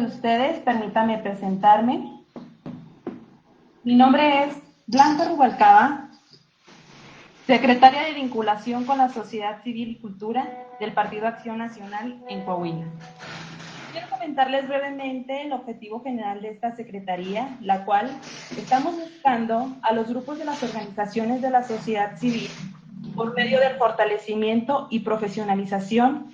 de ustedes, permítame presentarme. Mi nombre es Blanca Rubalcaba, secretaria de Vinculación con la Sociedad Civil y Cultura del Partido Acción Nacional en Coahuila. Quiero comentarles brevemente el objetivo general de esta secretaría, la cual estamos buscando a los grupos de las organizaciones de la sociedad civil por medio del fortalecimiento y profesionalización,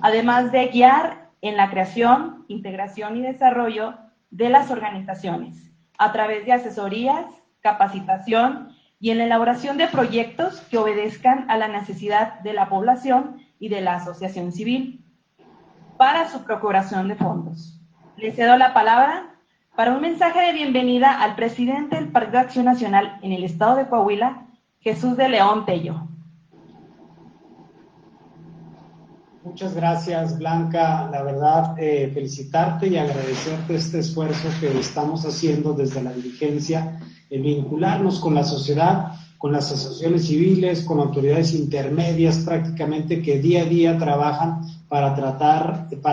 además de guiar en la creación, integración y desarrollo de las organizaciones, a través de asesorías, capacitación y en la elaboración de proyectos que obedezcan a la necesidad de la población y de la asociación civil para su procuración de fondos. Le cedo la palabra para un mensaje de bienvenida al presidente del Partido Acción Nacional en el estado de Coahuila, Jesús de León Tello. Muchas gracias, Blanca. La verdad, felicitarte y agradecerte este esfuerzo que estamos haciendo desde la dirigencia, el vincularnos con la sociedad, con las asociaciones civiles, con autoridades intermedias prácticamente que día a día trabajan para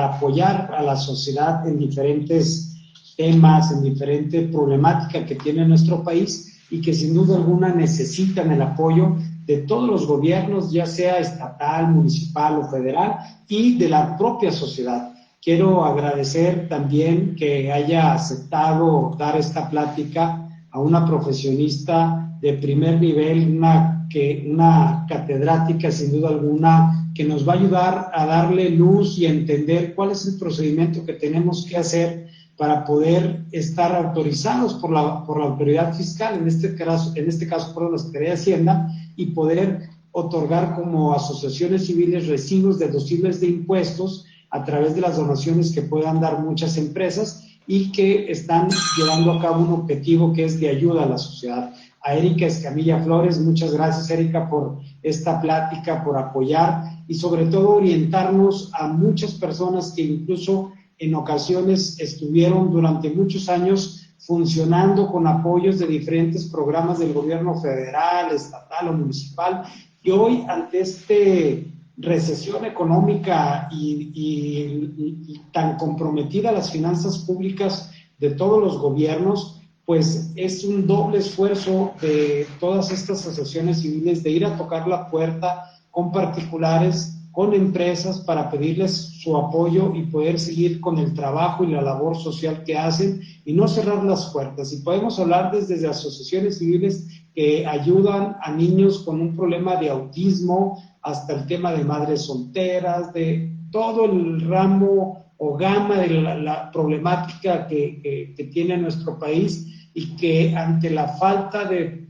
apoyar a la sociedad en diferentes temas, en diferente problemática que tiene nuestro país y que sin duda alguna necesitan el apoyo de todos los gobiernos, ya sea estatal, municipal o federal, y de la propia sociedad. Quiero agradecer también que haya aceptado dar esta plática a una profesionista de primer nivel, una catedrática sin duda alguna, que nos va a ayudar a darle luz y a entender cuál es el procedimiento que tenemos que hacer para poder estar autorizados por la autoridad fiscal, en este caso por la Secretaría de Hacienda, y poder otorgar como asociaciones civiles recibos deducibles de impuestos a través de las donaciones que puedan dar muchas empresas y que están llevando a cabo un objetivo que es de ayuda a la sociedad. A Erika Escamilla Flores, muchas gracias, Erika, por esta plática, por apoyar y sobre todo orientarnos a muchas personas que incluso en ocasiones estuvieron durante muchos años funcionando con apoyos de diferentes programas del gobierno federal, estatal o municipal, y hoy ante esta recesión económica y tan comprometida las finanzas públicas de todos los gobiernos, pues es un doble esfuerzo de todas estas asociaciones civiles de ir a tocar la puerta con particulares, con empresas para pedirles su apoyo y poder seguir con el trabajo y la labor social que hacen y no cerrar las puertas. Y podemos hablar desde asociaciones civiles que ayudan a niños con un problema de autismo hasta el tema de madres solteras, de todo el ramo o gama de la problemática que tiene nuestro país y que ante la falta de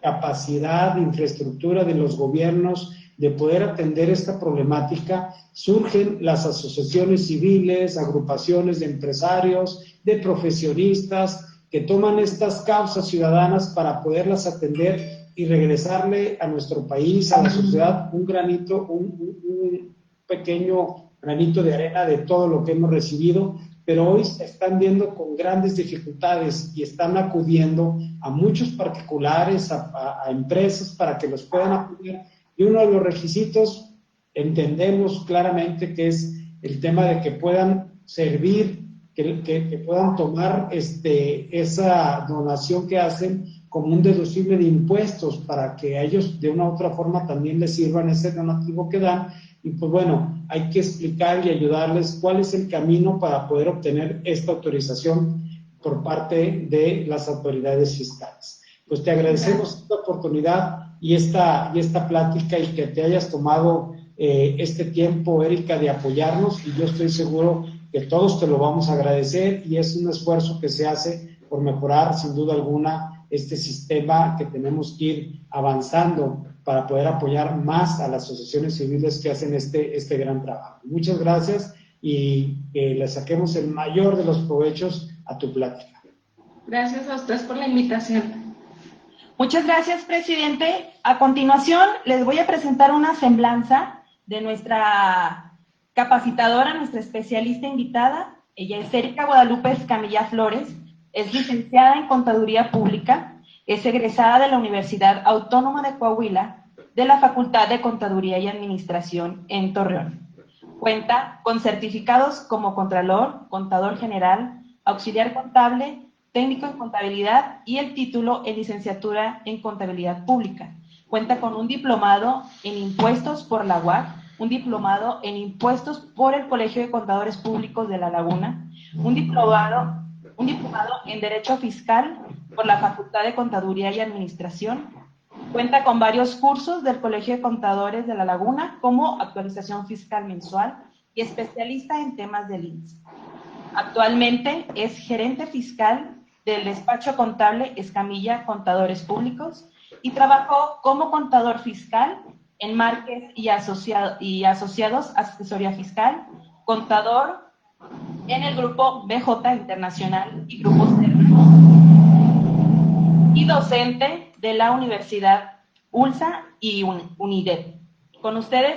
capacidad, de infraestructura de los gobiernos, de poder atender esta problemática, surgen las asociaciones civiles, agrupaciones de empresarios, de profesionistas, que toman estas causas ciudadanas para poderlas atender y regresarle a nuestro país, a la sociedad, un pequeño granito de arena de todo lo que hemos recibido, pero hoy se están viendo con grandes dificultades y están acudiendo a muchos particulares, a empresas para que los puedan apoyar. Y uno de los requisitos, entendemos claramente que es el tema de que puedan servir, que puedan tomar esa donación que hacen como un deducible de impuestos para que a ellos de una u otra forma también les sirvan ese donativo que dan. Y pues bueno, hay que explicar y ayudarles cuál es el camino para poder obtener esta autorización por parte de las autoridades fiscales. Pues te agradecemos esta oportunidad y esta plática y que te hayas tomado este tiempo, Erika, de apoyarnos, y yo estoy seguro que todos te lo vamos a agradecer y es un esfuerzo que se hace por mejorar sin duda alguna este sistema que tenemos que ir avanzando para poder apoyar más a las asociaciones civiles que hacen este gran trabajo. Muchas gracias y que le saquemos el mayor de los provechos a tu plática. Gracias a ustedes por la invitación. Muchas gracias, presidente. A continuación, les voy a presentar una semblanza de nuestra capacitadora, nuestra especialista invitada. Ella es Erika Guadalupe Escamilla Flores, es licenciada en Contaduría Pública, es egresada de la Universidad Autónoma de Coahuila, de la Facultad de Contaduría y Administración en Torreón. Cuenta con certificados como Contralor, Contador General, Auxiliar Contable, Técnico en Contabilidad y el título en Licenciatura en Contabilidad Pública. Cuenta con un diplomado en Impuestos por la UAC, un diplomado en Impuestos por el Colegio de Contadores Públicos de La Laguna, un diplomado en Derecho Fiscal por la Facultad de Contaduría y Administración. Cuenta con varios cursos del Colegio de Contadores de La Laguna, como actualización fiscal mensual y especialista en temas del INSS. Actualmente es gerente fiscal del despacho contable Escamilla Contadores Públicos y trabajó como contador fiscal en Márquez y Asociados Asesoría Fiscal, contador en el grupo BJ Internacional y Grupo Cerna, y docente de la Universidad ULSA y UNIDEP. Con ustedes,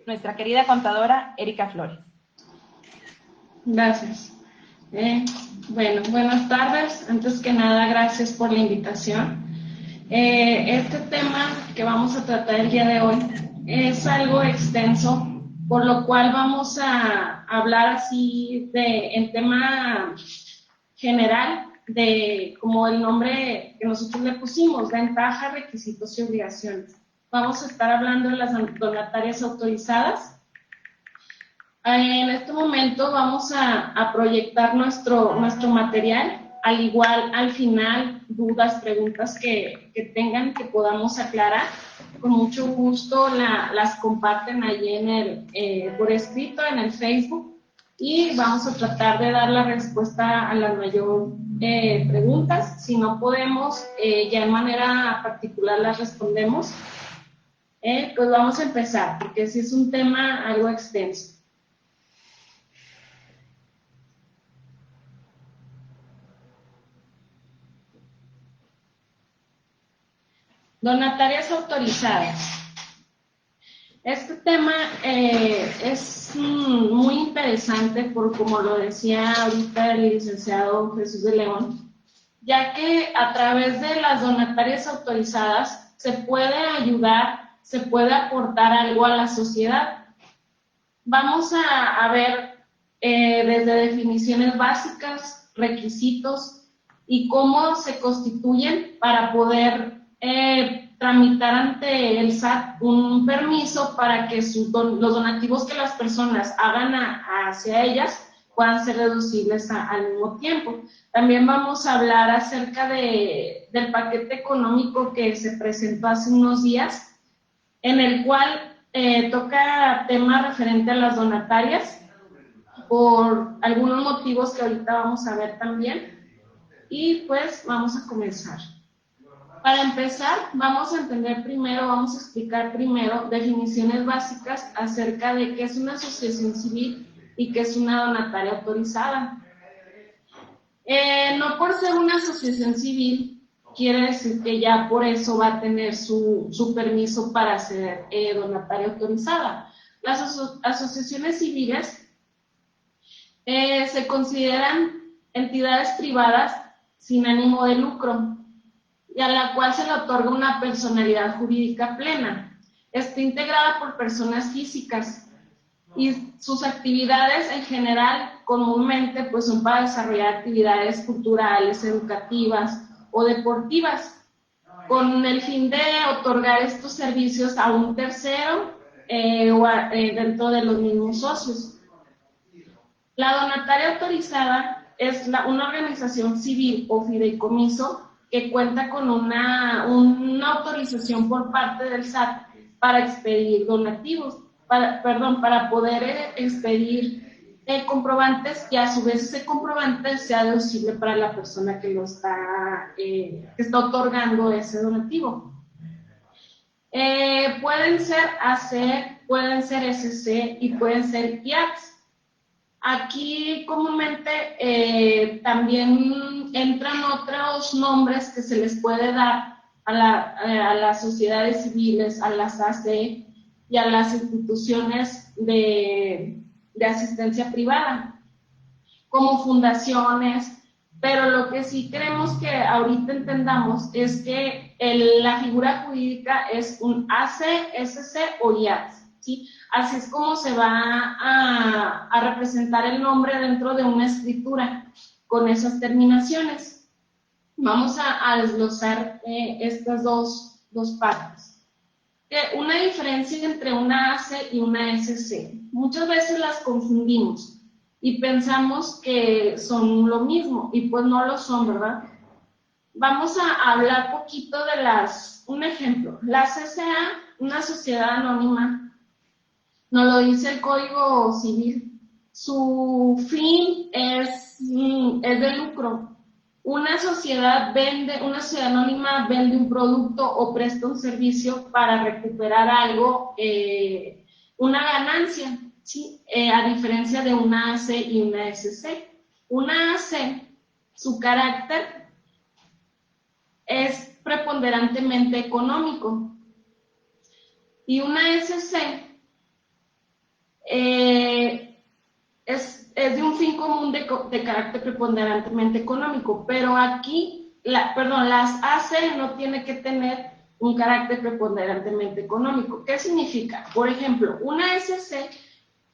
nuestra querida contadora Erika Flores. Gracias. Bueno, buenas tardes. Antes que nada, gracias por la invitación. Este tema que vamos a tratar el día de hoy es algo extenso, por lo cual vamos a hablar así en tema general, de como el nombre que nosotros le pusimos, ventajas, requisitos y obligaciones. Vamos a estar hablando de las donatarias autorizadas. En este momento vamos a proyectar nuestro material, al igual al final dudas, preguntas que tengan, que podamos aclarar. Con mucho gusto las comparten allí por escrito en el Facebook, y vamos a tratar de dar la respuesta a las mayor preguntas. Si no podemos, ya en manera particular las respondemos. Pues vamos a empezar, porque sí es un tema algo extenso. Donatarias autorizadas. Este tema es muy interesante, por como lo decía ahorita el licenciado Jesús de León, ya que a través de las donatarias autorizadas se puede ayudar, se puede aportar algo a la sociedad. Vamos a ver desde definiciones básicas, requisitos y cómo se constituyen para poder tramitar ante el SAT un permiso para que los donativos que las personas hagan hacia ellas puedan ser deducibles al mismo tiempo. También vamos a hablar acerca del paquete económico que se presentó hace unos días, en el cual toca tema referente a las donatarias, por algunos motivos que ahorita vamos a ver también. Y pues vamos a comenzar. Para empezar, vamos a explicar primero definiciones básicas acerca de qué es una asociación civil y qué es una donataria autorizada. No por ser una asociación civil quiere decir que ya por eso va a tener su permiso para ser donataria autorizada. Las asociaciones civiles se consideran entidades privadas sin ánimo de lucro, y a la cual se le otorga una personalidad jurídica plena. Está integrada por personas físicas, y sus actividades en general comúnmente pues son para desarrollar actividades culturales, educativas o deportivas, con el fin de otorgar estos servicios a un tercero o dentro de los mismos socios. La donataria autorizada es una organización civil o fideicomiso que cuenta con una autorización por parte del SAT para expedir donativos, para poder expedir comprobantes, y a su vez ese comprobante sea deducible para la persona que que está otorgando ese donativo. Pueden ser AC, pueden ser SC y pueden ser IATS. Aquí comúnmente también entran otros nombres que se les puede dar a las sociedades civiles, a las AC y a las instituciones de asistencia privada, como fundaciones, pero lo que sí queremos que ahorita entendamos es que la figura jurídica es un AC, SC o IATS, ¿sí? Así es como se va a representar el nombre dentro de una escritura, con esas terminaciones. Vamos a desglosar estas dos partes. Una diferencia entre una AC y una SC. Muchas veces las confundimos y pensamos que son lo mismo, y pues no lo son, ¿verdad? Vamos a hablar poquito de un ejemplo. La CCA, una sociedad anónima, nos lo dice el Código Civil, su fin es de lucro. Una sociedad anónima vende un producto o presta un servicio para recuperar algo, una ganancia, ¿sí? A diferencia de una AC y una SC. Una AC, su carácter es preponderantemente económico, y una SC es de un fin común de carácter preponderantemente económico, pero aquí, las AC no tiene que tener un carácter preponderantemente económico. ¿Qué significa? Por ejemplo, una SC,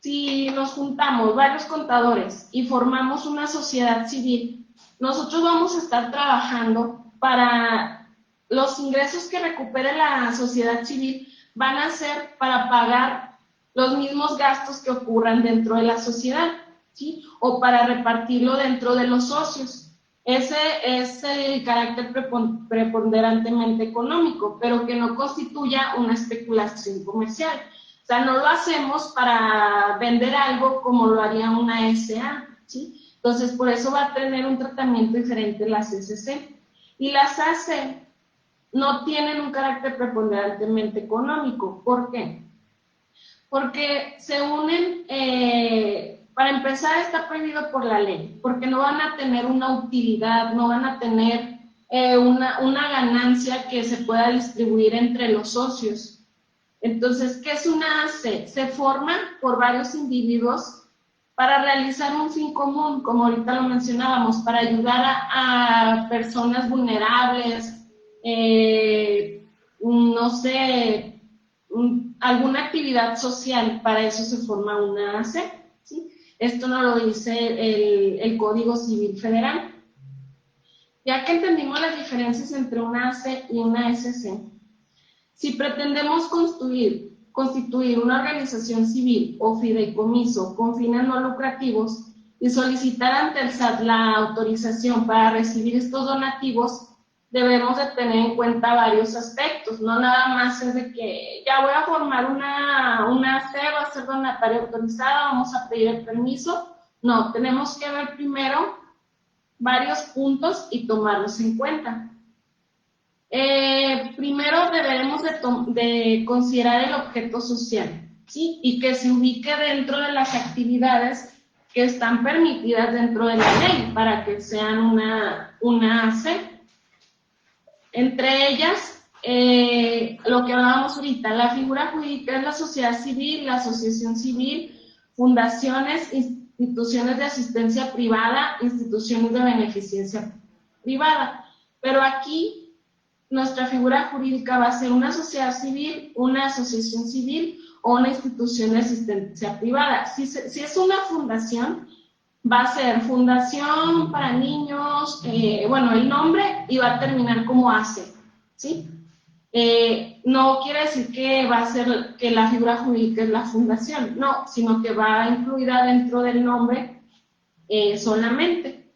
si nos juntamos varios contadores y formamos una sociedad civil, nosotros vamos a estar trabajando para los ingresos que recupere la sociedad civil, van a ser para pagar los mismos gastos que ocurran dentro de la sociedad, ¿sí? O para repartirlo dentro de los socios. Ese es el carácter preponderantemente económico, pero que no constituya una especulación comercial. O sea, no lo hacemos para vender algo como lo haría una SA, ¿sí? Entonces, por eso va a tener un tratamiento diferente las SC. Y las AC no tienen un carácter preponderantemente económico. ¿Por qué? Porque se unen, para empezar está prohibido por la ley, porque no van a tener una utilidad, no van a tener una ganancia que se pueda distribuir entre los socios. Entonces, ¿qué es una AC? Se forma por varios individuos para realizar un fin común, como ahorita lo mencionábamos, para ayudar a personas vulnerables, no sé, alguna actividad social. Para eso se forma una AC, ¿sí? Esto nos lo dice el Código Civil Federal. Ya que entendimos las diferencias entre una AC y una SC, si pretendemos constituir una organización civil o fideicomiso con fines no lucrativos y solicitar ante el SAT la autorización para recibir estos donativos, debemos de tener en cuenta varios aspectos. No nada más es de que ya voy a formar una AC, va a ser donataria autorizada, vamos a pedir el permiso. No, tenemos que ver primero varios puntos y tomarlos en cuenta. Primero deberemos de considerar el objeto social, ¿sí? Y que se ubique dentro de las actividades que están permitidas dentro de la ley para que sean una AC. Entre ellas, lo que hablábamos ahorita, la figura jurídica es la sociedad civil, la asociación civil, fundaciones, instituciones de asistencia privada, instituciones de beneficencia privada. Pero aquí nuestra figura jurídica va a ser una sociedad civil, una asociación civil o una institución de asistencia privada. Si es una fundación, va a ser Fundación para Niños, el nombre, y va a terminar como ACE, ¿sí? No quiere decir que va a ser que la figura jurídica es la fundación, no, sino que va incluida dentro del nombre solamente.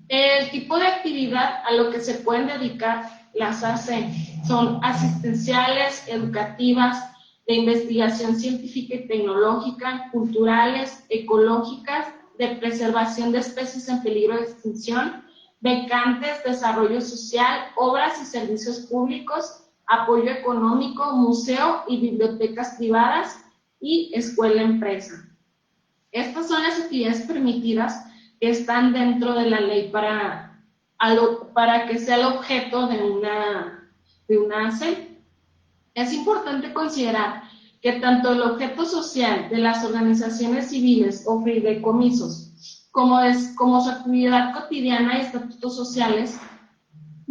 El tipo de actividad a lo que se pueden dedicar las AC son asistenciales, educativas, de investigación científica y tecnológica, culturales, ecológicas, de preservación de especies en peligro de extinción, becantes, desarrollo social, obras y servicios públicos, apoyo económico, museo y bibliotecas privadas y escuela-empresa. Estas son las actividades permitidas que están dentro de la ley para que sea el objeto de una AC. Es importante considerar que tanto el objeto social de las organizaciones civiles o fideicomisos como su actividad cotidiana y estatutos sociales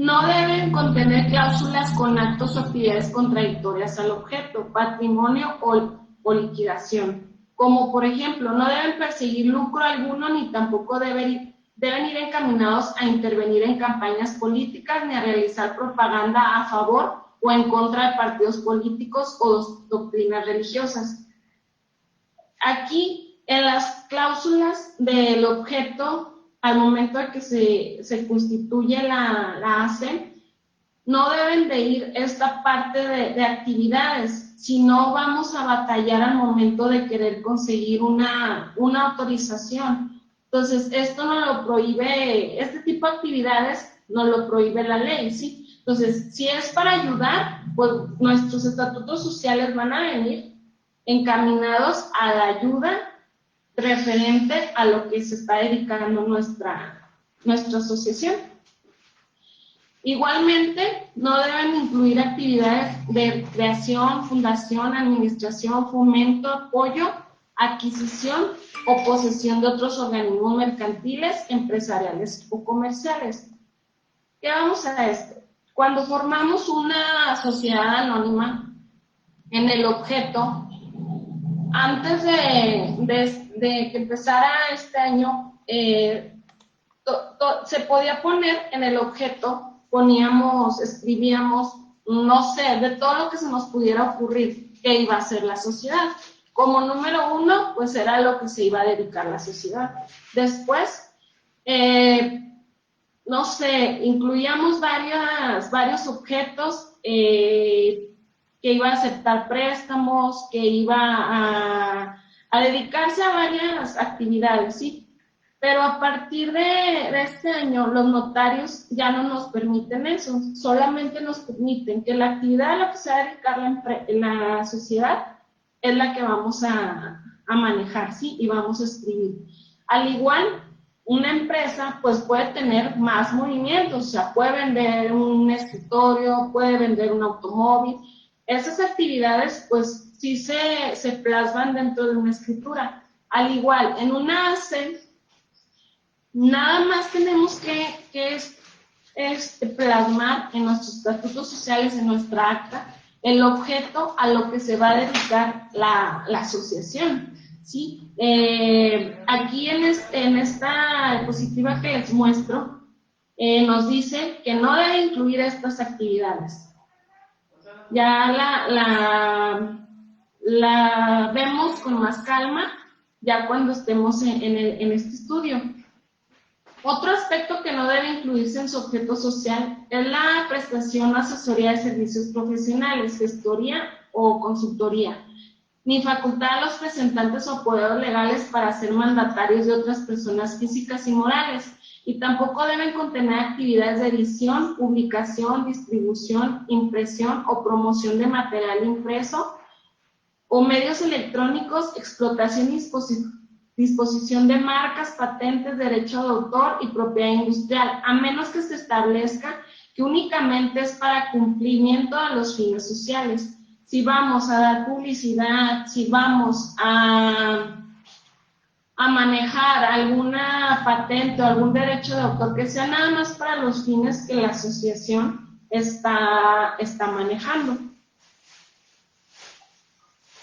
no deben contener cláusulas con actos o actividades contradictorias al objeto, patrimonio o liquidación. Como por ejemplo, no deben perseguir lucro alguno ni tampoco deben ir encaminados a intervenir en campañas políticas ni a realizar propaganda a favor o en contra de partidos políticos o doctrinas religiosas. Aquí, en las cláusulas del objeto, al momento de que se constituye la ACE, no deben de ir esta parte de actividades, si no vamos a batallar al momento de querer conseguir una autorización. Entonces, esto no lo prohíbe, este tipo de actividades no lo prohíbe la ley, ¿sí? Entonces, si es para ayudar, pues nuestros estatutos sociales van a venir encaminados a la ayuda referente a lo que se está dedicando nuestra asociación. Igualmente, no deben incluir actividades de creación, fundación, administración, fomento, apoyo, adquisición o posesión de otros organismos mercantiles, empresariales o comerciales. ¿Qué vamos a esto? Cuando formamos una sociedad anónima, en el objeto, antes de que empezara este año, se podía poner en el objeto, escribíamos, no sé, de todo lo que se nos pudiera ocurrir que iba a ser la sociedad. Como número 1, pues era lo que se iba a dedicar la sociedad. Después, no sé, incluíamos varios objetos que iba a aceptar préstamos, que iba a dedicarse a varias actividades, ¿sí? Pero a partir de este año, los notarios ya no nos permiten eso, solamente nos permiten que la actividad a la que se va a dedicar la sociedad es la que vamos a manejar, ¿sí? Y vamos a escribir. Al igual, una empresa pues puede tener más movimientos, o sea, puede vender un escritorio, puede vender un automóvil. Esas actividades pues sí se plasman dentro de una escritura. Al igual, en una ACE, nada más tenemos que plasmar en nuestros estatutos sociales, en nuestra acta, el objeto a lo que se va a dedicar la asociación, ¿sí? Aquí en esta diapositiva que les muestro, nos dice que no debe incluir estas actividades. Ya la vemos con más calma ya cuando estemos en este estudio. Otro aspecto que no debe incluirse en su objeto social es la prestación o asesoría de servicios profesionales, gestoría o consultoría, ni facultar a los representantes o apoderos legales para ser mandatarios de otras personas físicas y morales, y tampoco deben contener actividades de edición, publicación, distribución, impresión o promoción de material impreso o medios electrónicos, explotación y disposición de marcas, patentes, derecho de autor y propiedad industrial, a menos que se establezca que únicamente es para cumplimiento de los fines sociales. Si vamos a dar publicidad, si vamos a manejar alguna patente o algún derecho de autor que sea nada más para los fines que la asociación está manejando.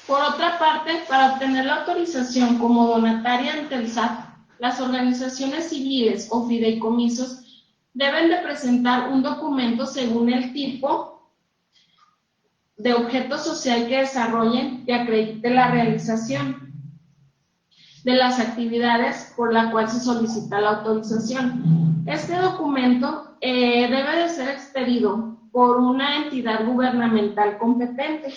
Por otra parte, para obtener la autorización como donataria ante el SAT, las organizaciones civiles o fideicomisos deben de presentar un documento según el tipo de objeto social que desarrollen que acredite la realización de las actividades por la cual se solicita la autorización. Este documento debe de ser expedido por una entidad gubernamental competente.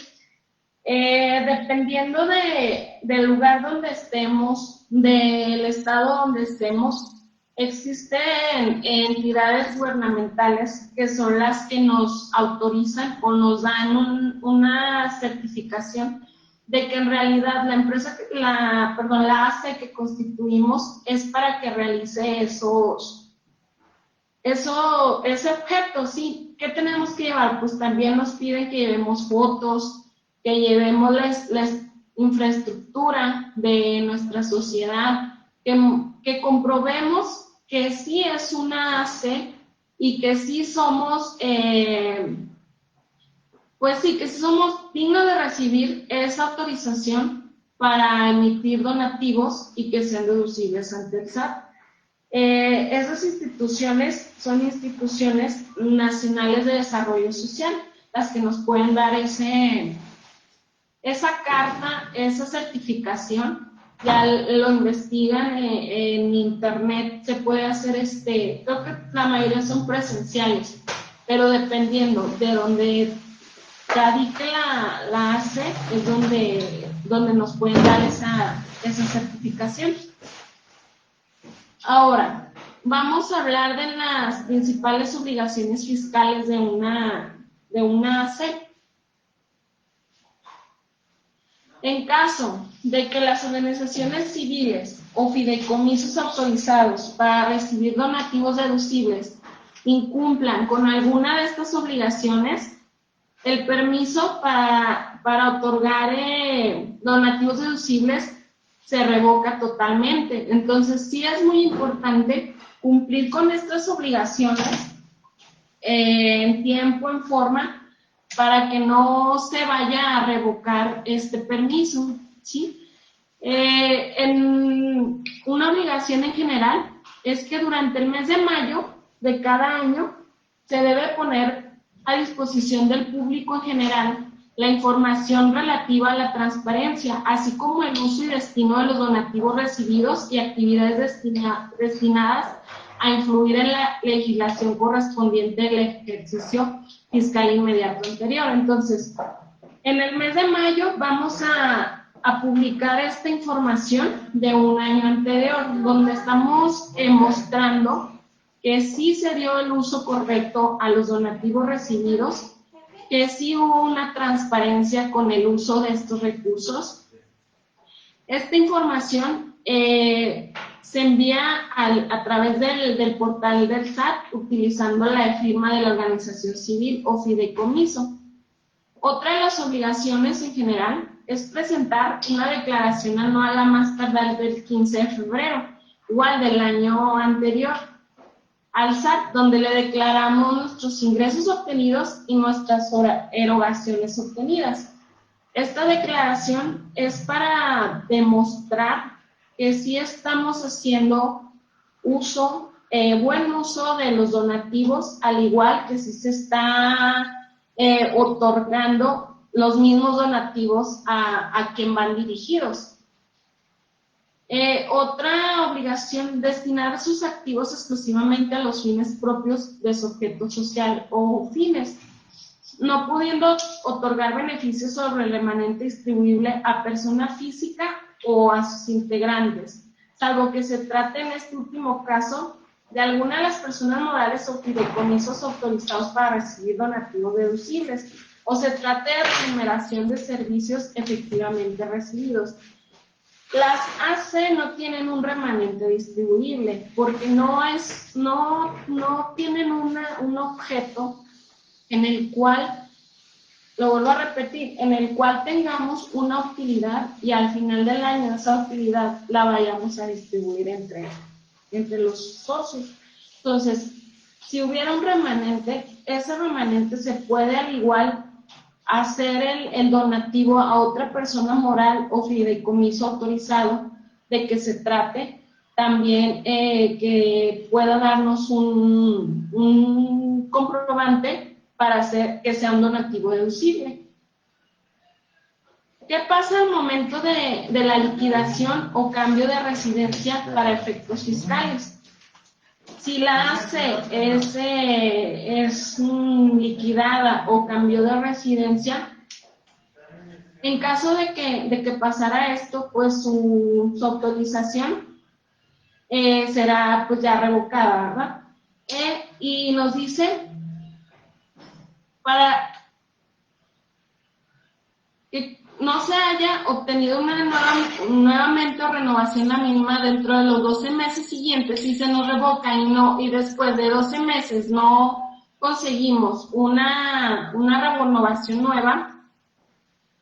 Dependiendo del lugar donde estemos, del estado donde estemos, existen entidades gubernamentales que son las que nos autorizan o nos dan una certificación de que en realidad la empresa, la ACE que constituimos es para que realice ese objeto, ¿sí? ¿Qué tenemos que llevar? Pues también nos piden que llevemos fotos, que llevemos la infraestructura de nuestra sociedad, que comprobemos que sí es una ACE y que sí somos, pues sí, que sí somos dignos de recibir esa autorización para emitir donativos y que sean deducibles ante el SAT. Esas instituciones son instituciones nacionales de desarrollo social, las que nos pueden dar esa carta, esa certificación. Ya lo investigan en internet, se puede hacer, creo que la mayoría son presenciales, pero dependiendo de donde radique la ACE, es donde nos pueden dar esa certificación. Ahora, vamos a hablar de las principales obligaciones fiscales de una ACE. En caso de que las organizaciones civiles o fideicomisos autorizados para recibir donativos deducibles incumplan con alguna de estas obligaciones, el permiso para otorgar donativos deducibles se revoca totalmente. Entonces, sí es muy importante cumplir con estas obligaciones en tiempo, en forma, para que no se vaya a revocar este permiso, ¿sí? En una obligación en general es que durante el mes de mayo de cada año se debe poner a disposición del público en general la información relativa a la transparencia, así como el uso y destino de los donativos recibidos y actividades destinadas a influir en la legislación correspondiente del ejercicio fiscal inmediato anterior. Entonces, en el mes de mayo vamos a publicar esta información de un año anterior, donde estamos mostrando que sí se dio el uso correcto a los donativos recibidos, que sí hubo una transparencia con el uso de estos recursos. Esta información se envía a través del portal del SAT utilizando la firma de la organización civil o fideicomiso. Otra de las obligaciones en general es presentar una declaración anual a más tardar del 15 de febrero, igual del año anterior, al SAT, donde le declaramos nuestros ingresos obtenidos y nuestras erogaciones obtenidas. Esta declaración es para demostrar que sí estamos haciendo uso, buen uso de los donativos, al igual que sí se está otorgando los mismos donativos a quien van dirigidos. Otra obligación, destinar sus activos exclusivamente a los fines propios de su objeto social o fines, no pudiendo otorgar beneficios sobre el remanente distribuible a persona física o a sus integrantes, salvo que se trate en este último caso de alguna de las personas morales o fideicomisos autorizados para recibir donativos deducibles, o se trate de remuneración de servicios efectivamente recibidos. Las AC no tienen un remanente distribuible porque no tienen un objeto en el cual, lo vuelvo a repetir, en el cual tengamos una utilidad y al final del año esa utilidad la vayamos a distribuir entre los socios. Entonces, si hubiera un remanente, ese remanente se puede al igual hacer el donativo a otra persona moral o fideicomiso autorizado de que se trate, también que pueda darnos un comprobante para hacer que sea un donativo deducible. ¿Qué pasa al momento de la liquidación o cambio de residencia para efectos fiscales? Si la ACE es liquidada o cambio de residencia, en caso de que pasara esto, pues su autorización será pues ya revocada, ¿verdad? Y nos dice para que no se haya obtenido nuevamente o renovación la mínima dentro de los 12 meses siguientes, si se nos revoca y después de 12 meses no conseguimos una renovación nueva,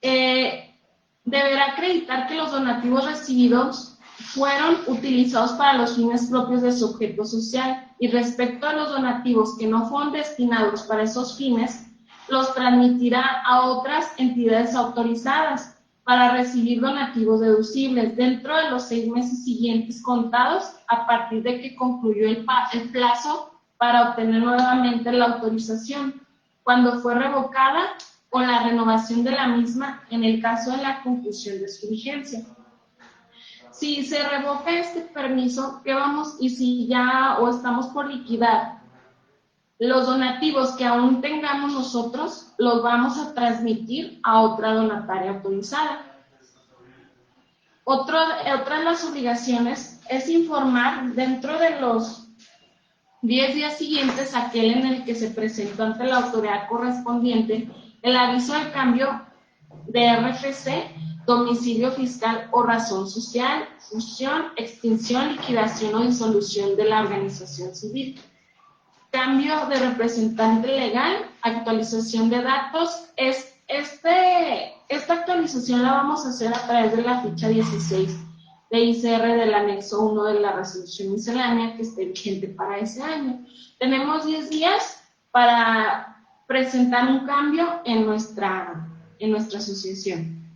deberá acreditar que los donativos recibidos fueron utilizados para los fines propios de su objeto social, y respecto a los donativos que no fueron destinados para esos fines, los transmitirá a otras entidades autorizadas para recibir donativos deducibles dentro de los 6 meses siguientes contados a partir de que concluyó el plazo para obtener nuevamente la autorización, cuando fue revocada, o la renovación de la misma en el caso de la conclusión de su vigencia. Si se revoca este permiso, ¿qué vamos? Y si ya o estamos por liquidar, los donativos que aún tengamos nosotros los vamos a transmitir a otra donataria autorizada. Otra de las obligaciones es informar dentro de los 10 días siguientes a aquel en el que se presentó ante la autoridad correspondiente el aviso de cambio de RFC, domicilio fiscal o razón social, fusión, extinción, liquidación o disolución de la organización civil. Cambio de representante legal, actualización de datos. Esta actualización la vamos a hacer a través de la ficha 16 de ICR del anexo 1 de la resolución miscelánea que esté vigente para ese año. Tenemos 10 días para presentar un cambio en nuestra asociación.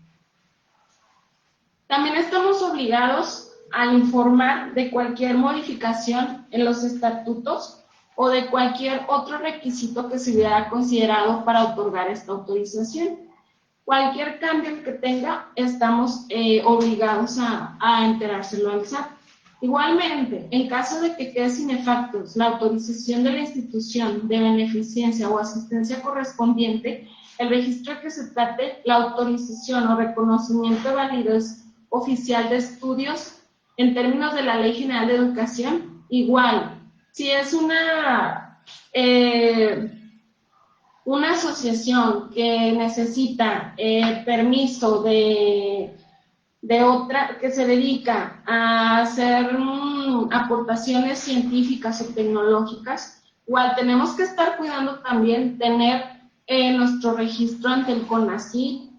También estamos obligados a informar de cualquier modificación en los estatutos o de cualquier otro requisito que se hubiera considerado para otorgar esta autorización. Cualquier cambio que tenga, estamos obligados a enterárselo al SAT. Igualmente, en caso de que quede sin efectos la autorización de la institución de beneficencia o asistencia correspondiente, el registro que se trate, la autorización o reconocimiento de validez oficial de estudios en términos de la Ley General de Educación, igual, si es una asociación que necesita permiso de otra, que se dedica a hacer aportaciones científicas o tecnológicas, igual tenemos que estar cuidando también tener nuestro registro ante el CONACYT,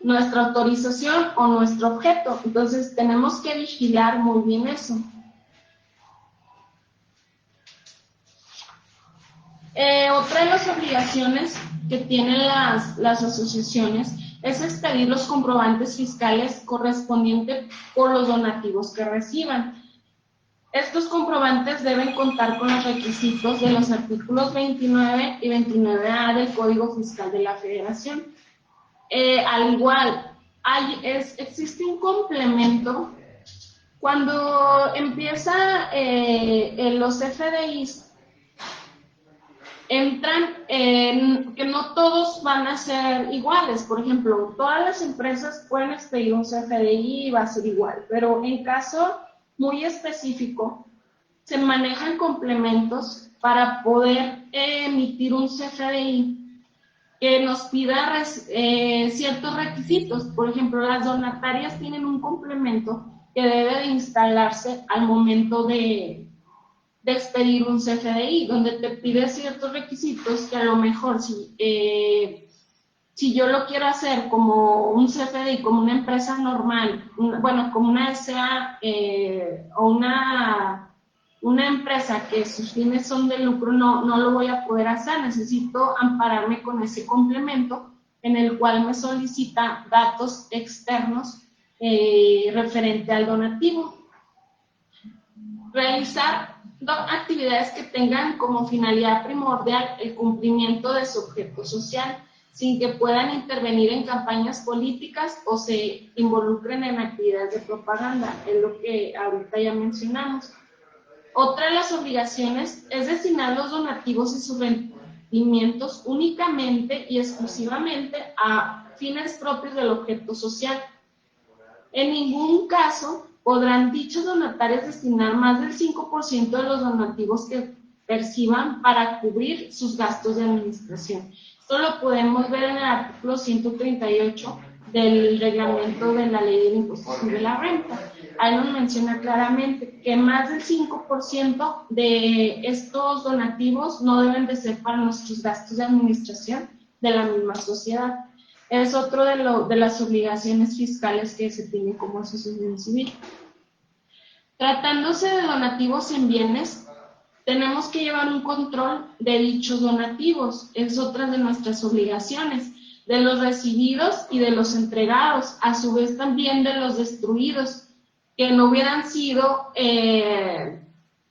nuestra autorización o nuestro objeto. Entonces tenemos que vigilar muy bien eso. Otra de las obligaciones que tienen las asociaciones es expedir los comprobantes fiscales correspondientes por los donativos que reciban. Estos comprobantes deben contar con los requisitos de los artículos 29 y 29A del Código Fiscal de la Federación. Al igual, existe un complemento. Cuando empieza los FDIs, entran que no todos van a ser iguales. Por ejemplo, todas las empresas pueden expedir un CFDI y va a ser igual, pero en caso muy específico, se manejan complementos para poder emitir un CFDI que nos pida ciertos requisitos. Por ejemplo, las donatarias tienen un complemento que debe de instalarse al momento de expedir un CFDI, donde te pide ciertos requisitos que a lo mejor si yo lo quiero hacer como un CFDI, como una empresa normal, como una SA o una empresa que sus fines son de lucro, no lo voy a poder hacer. Necesito ampararme con ese complemento en el cual me solicita datos externos referente al donativo. Realizar actividades que tengan como finalidad primordial el cumplimiento de su objeto social, sin que puedan intervenir en campañas políticas o se involucren en actividades de propaganda, es lo que ahorita ya mencionamos. Otra de las obligaciones es destinar los donativos y sus rendimientos únicamente y exclusivamente a fines propios del objeto social. En ningún caso podrán dichos donatarios destinar más del 5% de los donativos que perciban para cubrir sus gastos de administración. Esto lo podemos ver en el artículo 138 del reglamento de la ley del impuesto sobre la renta. Ahí nos menciona claramente que más del 5% de estos donativos no deben de ser para nuestros gastos de administración de la misma sociedad. Es otro de las obligaciones fiscales que se tiene como asociación civil. Tratándose de donativos en bienes, tenemos que llevar un control de dichos donativos. Es otra de nuestras obligaciones, de los recibidos y de los entregados, a su vez también de los destruidos, que no hubieran sido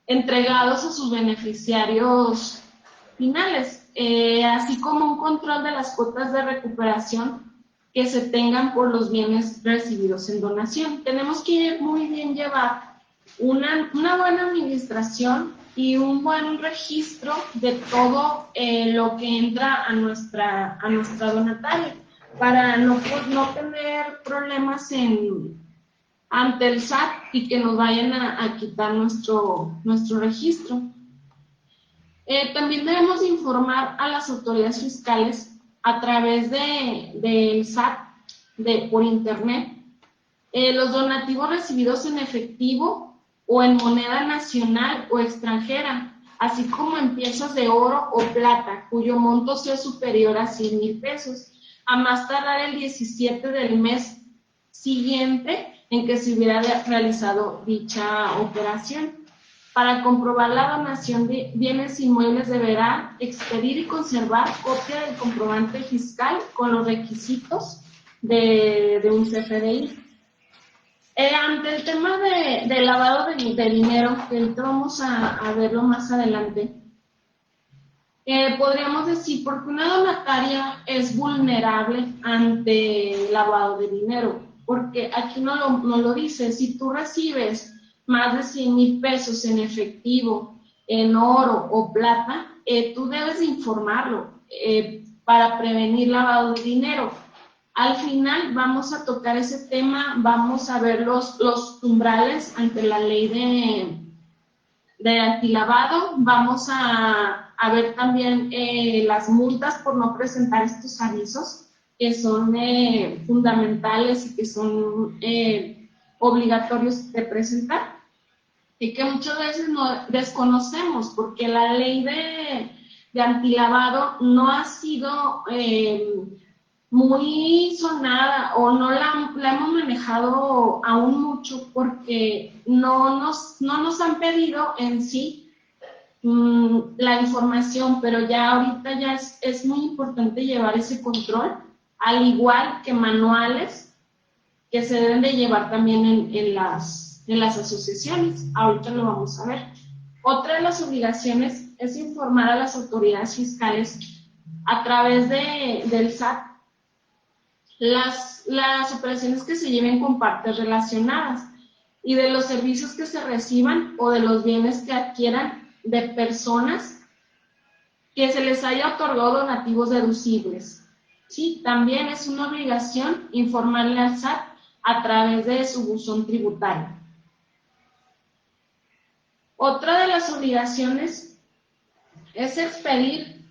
entregados a sus beneficiarios finales, así como un control de las cuotas de recuperación que se tengan por los bienes recibidos en donación. Tenemos que muy bien llevar una buena administración y un buen registro de todo lo que entra a nuestra donataria, para no tener problemas ante el SAT y que nos vayan a quitar nuestro registro. También debemos informar a las autoridades fiscales a través del SAT por internet los donativos recibidos en efectivo o en moneda nacional o extranjera, así como en piezas de oro o plata, cuyo monto sea superior a 100,000 pesos, a más tardar el 17 del mes siguiente en que se hubiera realizado dicha operación. Para comprobar la donación de bienes inmuebles deberá expedir y conservar copia del comprobante fiscal con los requisitos de un CFDI. Ante el tema de lavado de dinero, que ahorita vamos a verlo más adelante, podríamos decir, porque una donataria es vulnerable ante el lavado de dinero, porque aquí no lo dice. Si tú recibes más de 100,000 pesos en efectivo, en oro o plata, tú debes de informarlo para prevenir lavado de dinero. Al final vamos a tocar ese tema, vamos a ver los umbrales ante la ley de antilavado, vamos a ver también las multas por no presentar estos avisos, que son fundamentales y que son obligatorios de presentar, y que muchas veces no desconocemos, porque la ley de antilavado no ha sido muy sonada, o no la hemos manejado aún mucho, porque no nos han pedido en sí la información, pero ya ahorita ya es muy importante llevar ese control, al igual que manuales que se deben de llevar también en las asociaciones. Ahorita lo vamos a ver. Otra de las obligaciones es informar a las autoridades fiscales a través del SAT las operaciones que se lleven con partes relacionadas y de los servicios que se reciban o de los bienes que adquieran de personas que se les haya otorgado donativos deducibles. Sí, también es una obligación informarle al SAT a través de su buzón tributario. Otra de las obligaciones es expedir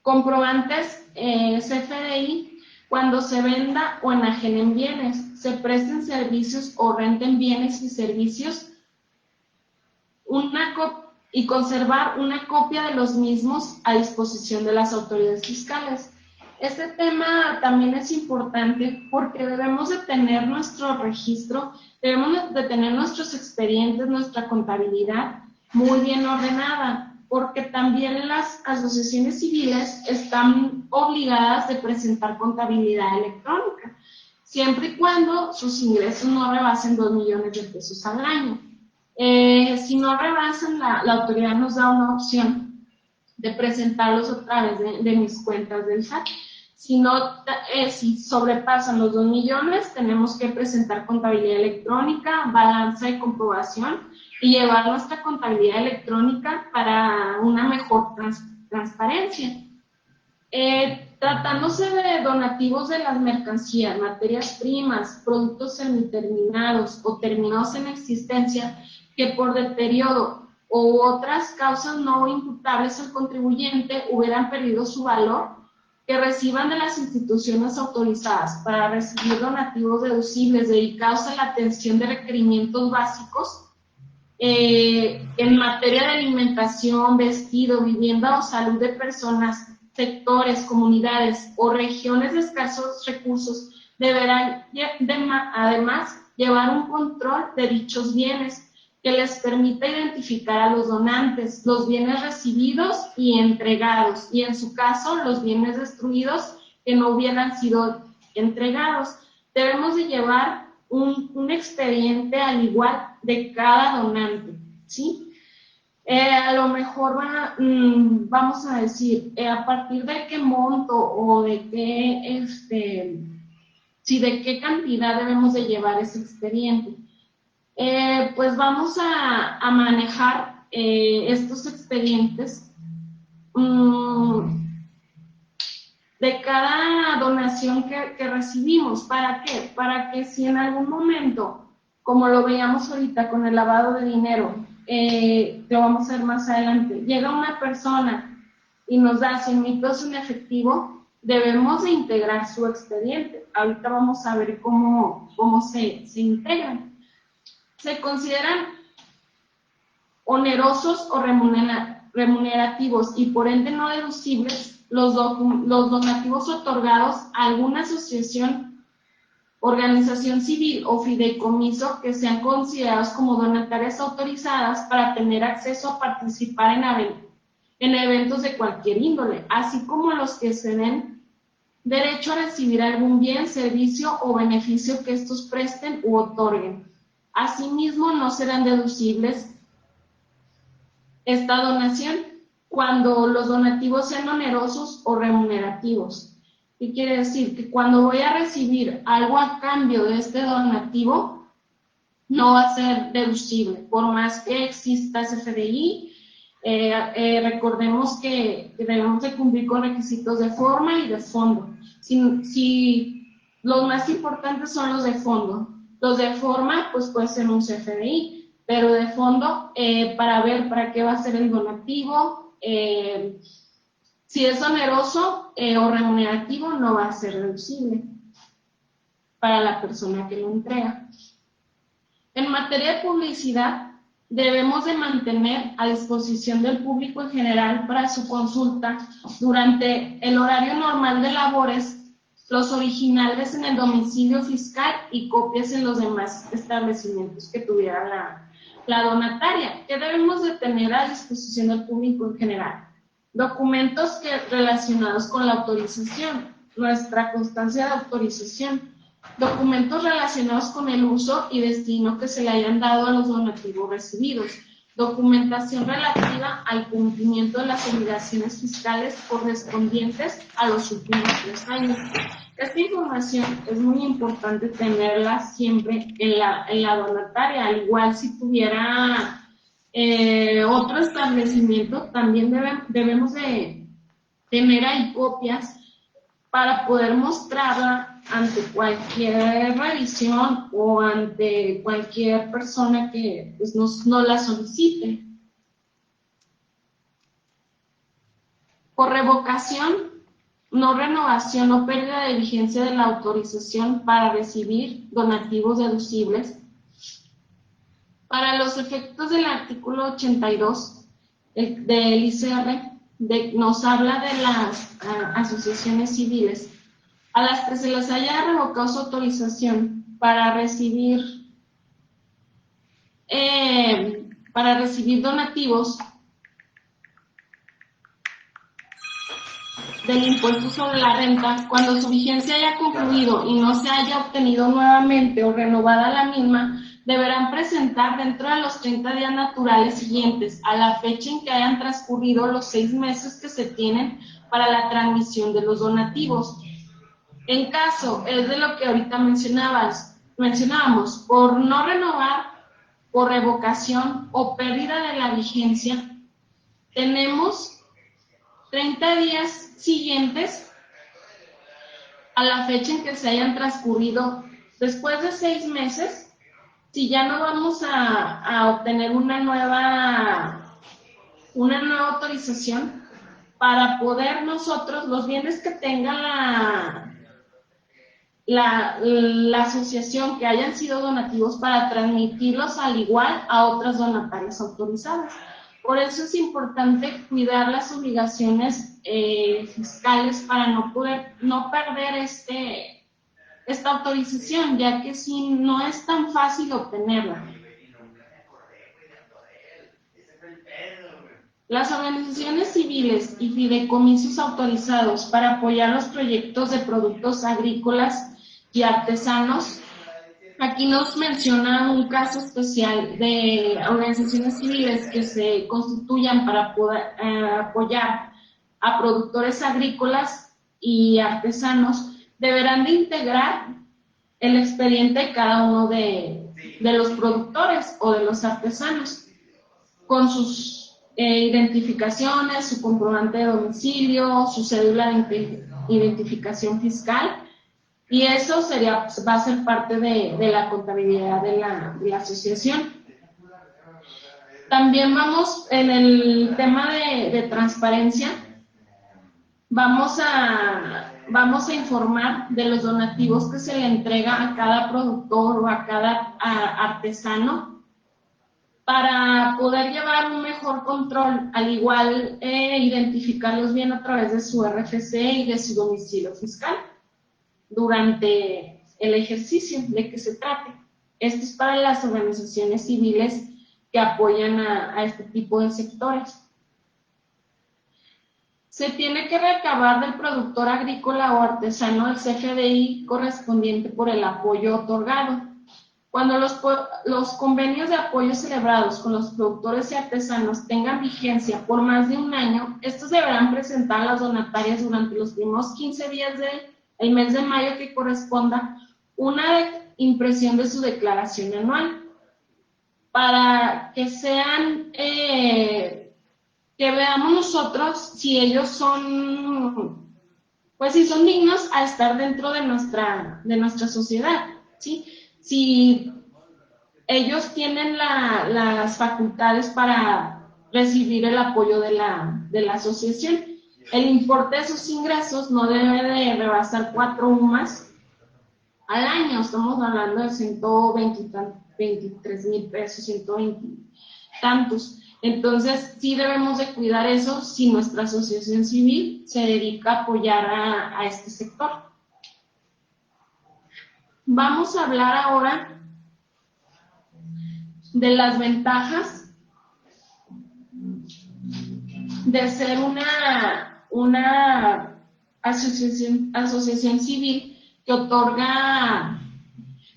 comprobantes CFDI cuando se venda o enajenen bienes, se presten servicios o renten bienes y servicios, y conservar una copia de los mismos a disposición de las autoridades fiscales. Este tema también es importante porque debemos de tener nuestro registro, debemos de tener nuestros expedientes, nuestra contabilidad muy bien ordenada, porque también las asociaciones civiles están obligadas de presentar contabilidad electrónica, siempre y cuando sus ingresos no rebasen 2 millones de pesos al año. Si no rebasan, la autoridad nos da una opción de presentarlos a través de mis cuentas del SAT. Si sobrepasan los 2 millones, tenemos que presentar contabilidad electrónica, balanza de comprobación y llevar nuestra contabilidad electrónica para una mejor transparencia. Tratándose de donativos de las mercancías, materias primas, productos semiterminados o terminados en existencia que por deterioro u otras causas no imputables al contribuyente hubieran perdido su valor, que reciban de las instituciones autorizadas para recibir donativos deducibles dedicados a la atención de requerimientos básicos en materia de alimentación, vestido, vivienda o salud de personas, sectores, comunidades o regiones de escasos recursos, deberán además llevar un control de dichos bienes que les permita identificar a los donantes, los bienes recibidos y entregados, y en su caso los bienes destruidos que no hubieran sido entregados. Debemos de llevar un expediente al igual de cada donante, ¿sí? A lo mejor vamos a decir, a partir de qué monto o de qué, de qué cantidad debemos de llevar ese expediente. Pues vamos a manejar estos expedientes de cada donación que recibimos. ¿Para qué? Para que si en algún momento, como lo veíamos ahorita con el lavado de dinero, lo vamos a ver más adelante, llega una persona y nos da 100,000 pesos en efectivo, debemos de integrar su expediente. Ahorita vamos a ver cómo se integran. Se consideran onerosos o remunerativos y por ende no deducibles los donativos otorgados a alguna asociación, organización civil o fideicomiso que sean considerados como donatarias autorizadas para tener acceso a participar en eventos de cualquier índole, así como los que se den derecho a recibir algún bien, servicio o beneficio que estos presten u otorguen. Asimismo, no serán deducibles esta donación cuando los donativos sean onerosos o remunerativos. ¿Qué quiere decir? Que cuando voy a recibir algo a cambio de este donativo, no va a ser deducible, por más que exista CFDI. Recordemos que debemos de cumplir con requisitos de forma y de fondo. Si los más importantes son los de fondo. Los de forma, pues puede ser un CFDI, pero de fondo, para ver para qué va a ser el donativo, si es oneroso o remunerativo, no va a ser deducible para la persona que lo entrega. En materia de publicidad, debemos de mantener a disposición del público en general para su consulta durante el horario normal de labores los originales en el domicilio fiscal y copias en los demás establecimientos que tuviera la donataria. ¿Qué debemos de tener a disposición del público en general? Documentos relacionados con la autorización, nuestra constancia de autorización, documentos relacionados con el uso y destino que se le hayan dado a los donativos recibidos, documentación relativa al cumplimiento de las obligaciones fiscales correspondientes a los últimos 3 años. Esta información es muy importante tenerla siempre en la donataria, al igual si tuviera otro establecimiento, también debemos de tener ahí copias para poder mostrarla ante cualquier revisión o ante cualquier persona que pues, nos la solicite. Por revocación, no renovación o pérdida de vigencia de la autorización para recibir donativos deducibles. Para los efectos del artículo 82 del ICR, nos habla de las asociaciones civiles a las que se les haya revocado su autorización para recibir donativos del impuesto sobre la renta, cuando su vigencia haya concluido y no se haya obtenido nuevamente o renovada la misma, deberán presentar dentro de los 30 días naturales siguientes a la fecha en que hayan transcurrido los 6 meses que se tienen para la transmisión de los donativos. En caso, es de lo que ahorita mencionábamos, por no renovar, por revocación o pérdida de la vigencia, tenemos 30 días siguientes a la fecha en que se hayan transcurrido. Después de 6 meses, si ya no vamos a obtener una nueva autorización, para poder nosotros, los bienes que tenga la asociación que hayan sido donativos, para transmitirlos al igual a otras donatarias autorizadas. Por eso es importante cuidar las obligaciones fiscales para no perder esta autorización, ya que si no es tan fácil obtenerla. Las organizaciones civiles y fideicomisos autorizados para apoyar los proyectos de productos agrícolas y artesanos. Aquí nos menciona un caso especial de organizaciones civiles que se constituyan para poder apoyar a productores agrícolas y artesanos. Deberán de integrar el expediente de cada uno de los productores o de los artesanos con sus identificaciones, su comprobante de domicilio, su cédula de identificación fiscal, y eso va a ser parte de la contabilidad de la asociación. También vamos en el tema de transparencia, vamos a informar de los donativos que se le entrega a cada productor o a cada artesano, para poder llevar un mejor control, al igual identificarlos bien a través de su RFC y de su domicilio fiscal durante el ejercicio de que se trate. Esto es para las organizaciones civiles que apoyan a este tipo de sectores. Se tiene que recabar del productor agrícola o artesano el CFDI correspondiente por el apoyo otorgado. Cuando los convenios de apoyo celebrados con los productores y artesanos tengan vigencia por más de un año, estos deberán presentar a las donatarias durante los primeros 15 días del mes de mayo que corresponda una impresión de su declaración anual, para que sean, que veamos nosotros si ellos son, pues si son dignos a estar dentro de nuestra sociedad, ¿sí? Si ellos tienen las facultades para recibir el apoyo de la asociación. El importe de sus ingresos no debe de rebasar 4 UMAS al año. Estamos hablando de 123,000 pesos, 120 tantos. Entonces, sí debemos de cuidar eso si nuestra asociación civil se dedica a apoyar a este sector. Vamos a hablar ahora de las ventajas de ser una asociación civil que otorga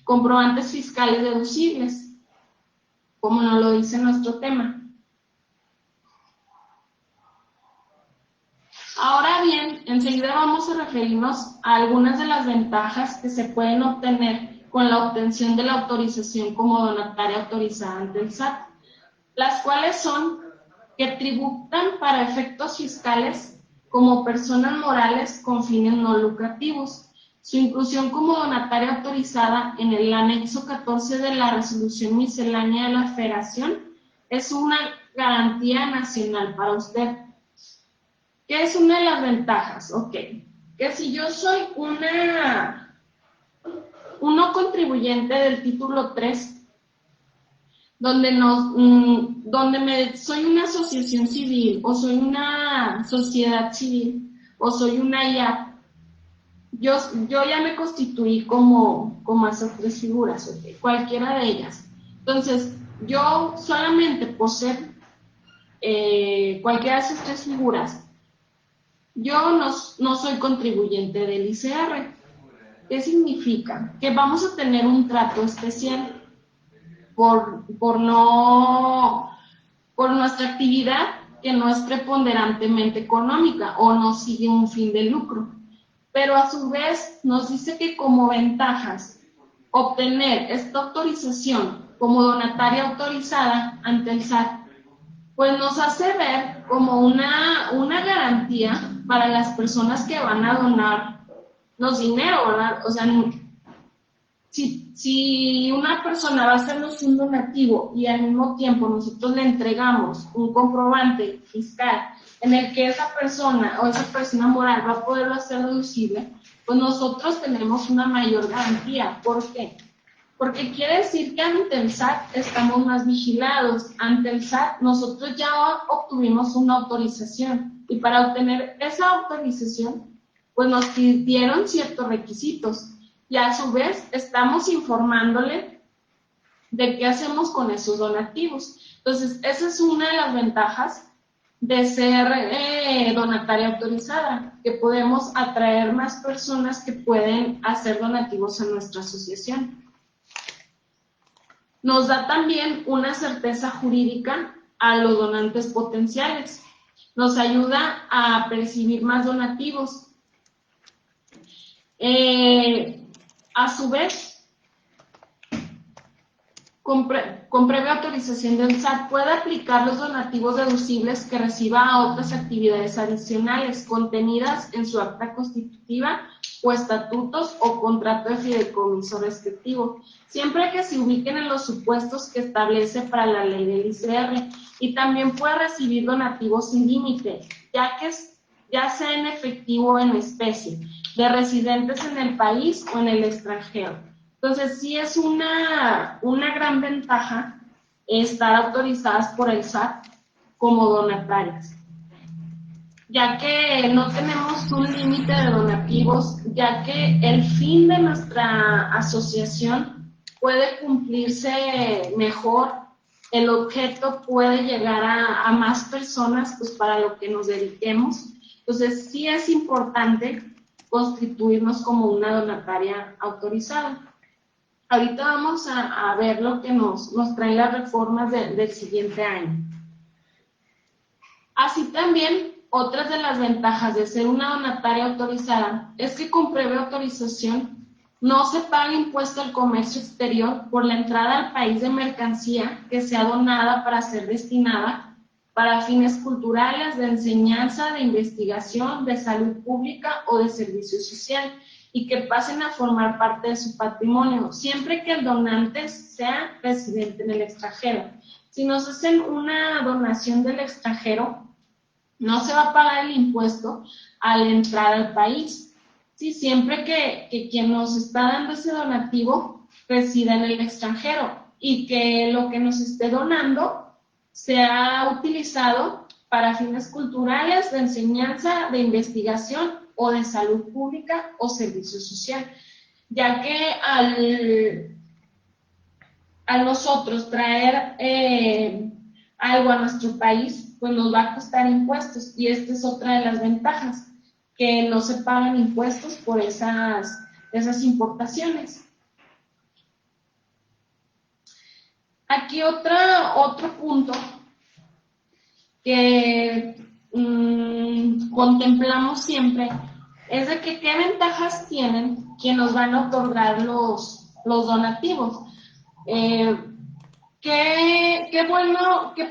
comprobantes fiscales deducibles, como nos lo dice nuestro tema. Ahora bien, enseguida vamos a referirnos a algunas de las ventajas que se pueden obtener con la obtención de la autorización como donataria autorizada ante el SAT, las cuales son que tributan para efectos fiscales como personas morales con fines no lucrativos. Su inclusión como donataria autorizada en el anexo 14 de la resolución miscelánea de la Federación es una garantía nacional para usted. ¿Qué es una de las ventajas? Ok, que si yo soy un no contribuyente del título 3, donde soy una asociación civil, o soy una sociedad civil, o soy una IAP, yo ya me constituí como esas 3 figuras, okay, cualquiera de ellas. Entonces, yo solamente por ser cualquiera de esas 3 figuras, yo no soy contribuyente del ICR. ¿Qué significa? Que vamos a tener un trato especial por nuestra actividad que no es preponderantemente económica o no sigue un fin de lucro. Pero a su vez nos dice que como ventajas, obtener esta autorización como donataria autorizada ante el SAT, pues nos hace ver como una garantía para las personas que van a donar los dineros, ¿verdad? O sea, si una persona va a hacernos un donativo y al mismo tiempo nosotros le entregamos un comprobante fiscal en el que esa persona o esa persona moral va a poderlo hacer deducible, pues nosotros tenemos una mayor garantía. ¿Por qué? Porque quiere decir que ante el SAT estamos más vigilados. Ante el SAT nosotros ya obtuvimos una autorización y para obtener esa autorización pues nos pidieron ciertos requisitos y a su vez estamos informándole de qué hacemos con esos donativos. Entonces esa es una de las ventajas de ser donataria autorizada, que podemos atraer más personas que pueden hacer donativos a nuestra asociación. Nos da también una certeza jurídica a los donantes potenciales. Nos ayuda a percibir más donativos. A su vez, con previa autorización del SAT, puede aplicar los donativos deducibles que reciba a otras actividades adicionales contenidas en su acta constitutiva o estatutos o contrato de fideicomiso respectivo, siempre que se ubiquen en los supuestos que establece para la ley del ICR, y también puede recibir donativos sin límite, ya sea en efectivo o en especie, de residentes en el país o en el extranjero. Entonces, sí es una gran ventaja estar autorizadas por el SAT como donatarias, ya que no tenemos un límite de donativos, ya que el fin de nuestra asociación puede cumplirse mejor, el objeto puede llegar a más personas pues, para lo que nos dediquemos. Entonces, sí es importante constituirnos como una donataria autorizada. Ahorita vamos a ver lo que nos traen las reformas del siguiente año. Así también, otras de las ventajas de ser una donataria autorizada es que con previa autorización no se paga impuesto al comercio exterior por la entrada al país de mercancía que sea donada para ser destinada para fines culturales, de enseñanza, de investigación, de salud pública o de servicio social, y que pasen a formar parte de su patrimonio, siempre que el donante sea residente en el extranjero. Si nos hacen una donación del extranjero, no se va a pagar el impuesto al entrar al país, ¿sí? Siempre que quien nos está dando ese donativo resida en el extranjero y que lo que nos esté donando sea utilizado para fines culturales, de enseñanza, de investigación o de salud pública o servicio social, ya que al nosotros traer algo a nuestro país, pues nos va a costar impuestos, y esta es otra de las ventajas, que no se pagan impuestos por esas importaciones. Aquí otro punto que contemplamos siempre es de que qué ventajas tienen que nos van a otorgar los donativos. ¿Qué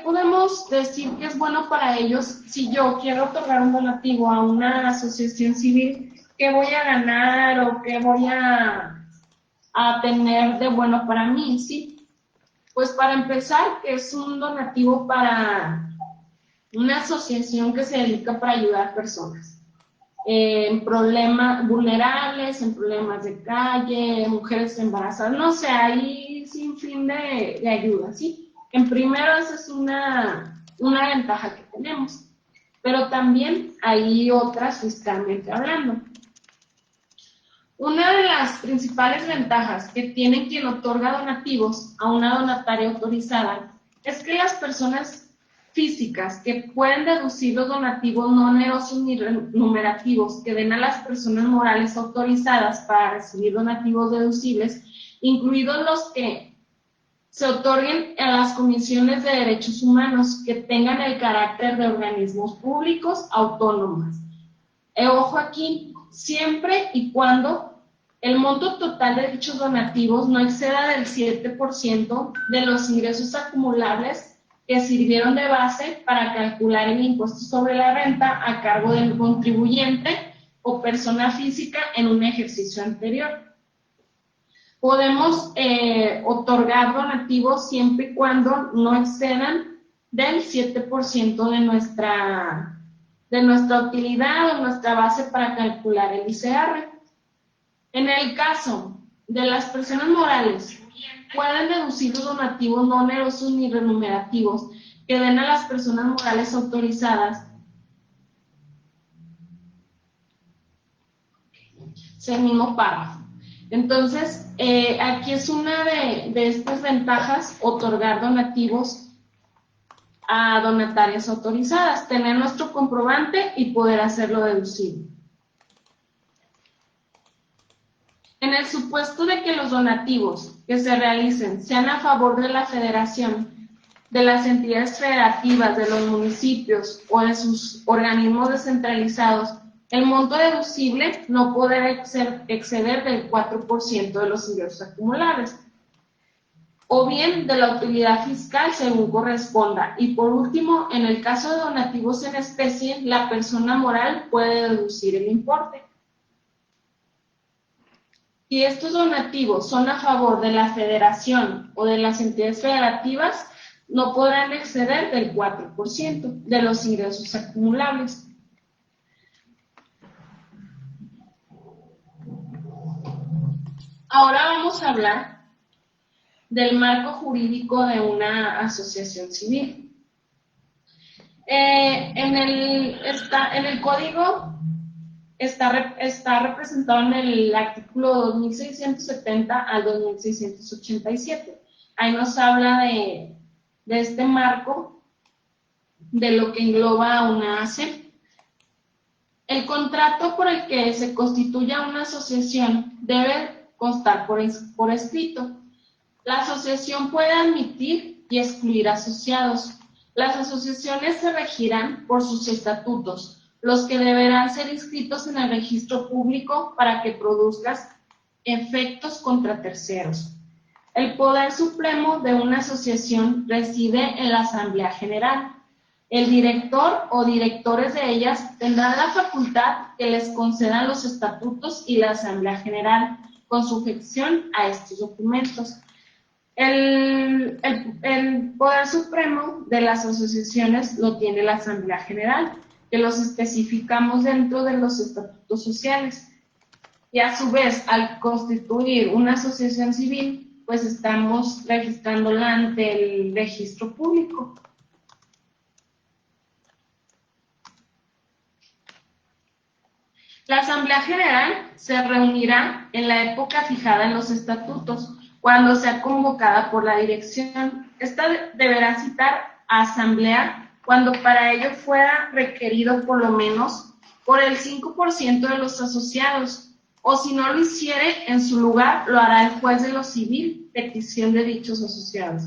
podemos decir que es bueno para ellos si yo quiero otorgar un donativo a una asociación civil? ¿Qué voy a ganar o qué voy a tener de bueno para mí? ¿Sí? Pues para empezar, que es un donativo para una asociación que se dedica para ayudar a personas en problemas vulnerables, en problemas de calle, mujeres embarazadas, no sé, hay sin fin de ayuda, ¿sí? En primero, esa es una ventaja que tenemos, pero también hay otras fiscalmente hablando. Una de las principales ventajas que tiene quien otorga donativos a una donataria autorizada es que las personas físicas que pueden deducir los donativos no onerosos ni numerativos que den a las personas morales autorizadas para recibir donativos deducibles, incluidos los que se otorguen a las comisiones de derechos humanos que tengan el carácter de organismos públicos autónomos. Ojo aquí, siempre y cuando el monto total de dichos donativos no exceda del 7% de los ingresos acumulables que sirvieron de base para calcular el impuesto sobre la renta a cargo del contribuyente o persona física en un ejercicio anterior. podemos otorgar donativos siempre y cuando no excedan del 7% de nuestra utilidad o nuestra base para calcular el ICR. En el caso de las personas morales, pueden deducir los donativos no onerosos ni remunerativos que den a las personas morales autorizadas. Es el mismo párrafo. Entonces, aquí es una de estas ventajas, otorgar donativos a donatarias autorizadas, tener nuestro comprobante y poder hacerlo deducible. En el supuesto de que los donativos que se realicen sean a favor de la federación, de las entidades federativas, de los municipios o de sus organismos descentralizados, el monto deducible no podrá exceder del 4% de los ingresos acumulables, o bien de la utilidad fiscal según corresponda. Y por último, en el caso de donativos en especie, la persona moral puede deducir el importe. Si estos donativos son a favor de la federación o de las entidades federativas, no podrán exceder del 4% de los ingresos acumulables. Ahora vamos a hablar del marco jurídico de una asociación civil. En el código está representado en el artículo 2670 al 2687. Ahí nos habla de este marco, de lo que engloba una ACE. El contrato por el que se constituya una asociación debe constar por escrito. La asociación puede admitir y excluir asociados. Las asociaciones se regirán por sus estatutos, los que deberán ser inscritos en el registro público para que produzcan efectos contra terceros. El poder supremo de una asociación reside en la Asamblea General. El director o directores de ellas tendrán la facultad que les concedan los estatutos y la Asamblea General, con sujeción a estos documentos. El poder supremo de las asociaciones lo tiene la Asamblea General, que los especificamos dentro de los estatutos sociales. Y a su vez, al constituir una asociación civil, pues estamos registrándola ante el registro público. La Asamblea General se reunirá en la época fijada en los estatutos, cuando sea convocada por la dirección. Esta deberá citar a asamblea cuando para ello fuera requerido por lo menos por el 5% de los asociados, o si no lo hiciere, en su lugar lo hará el juez de lo civil, petición de dichos asociados.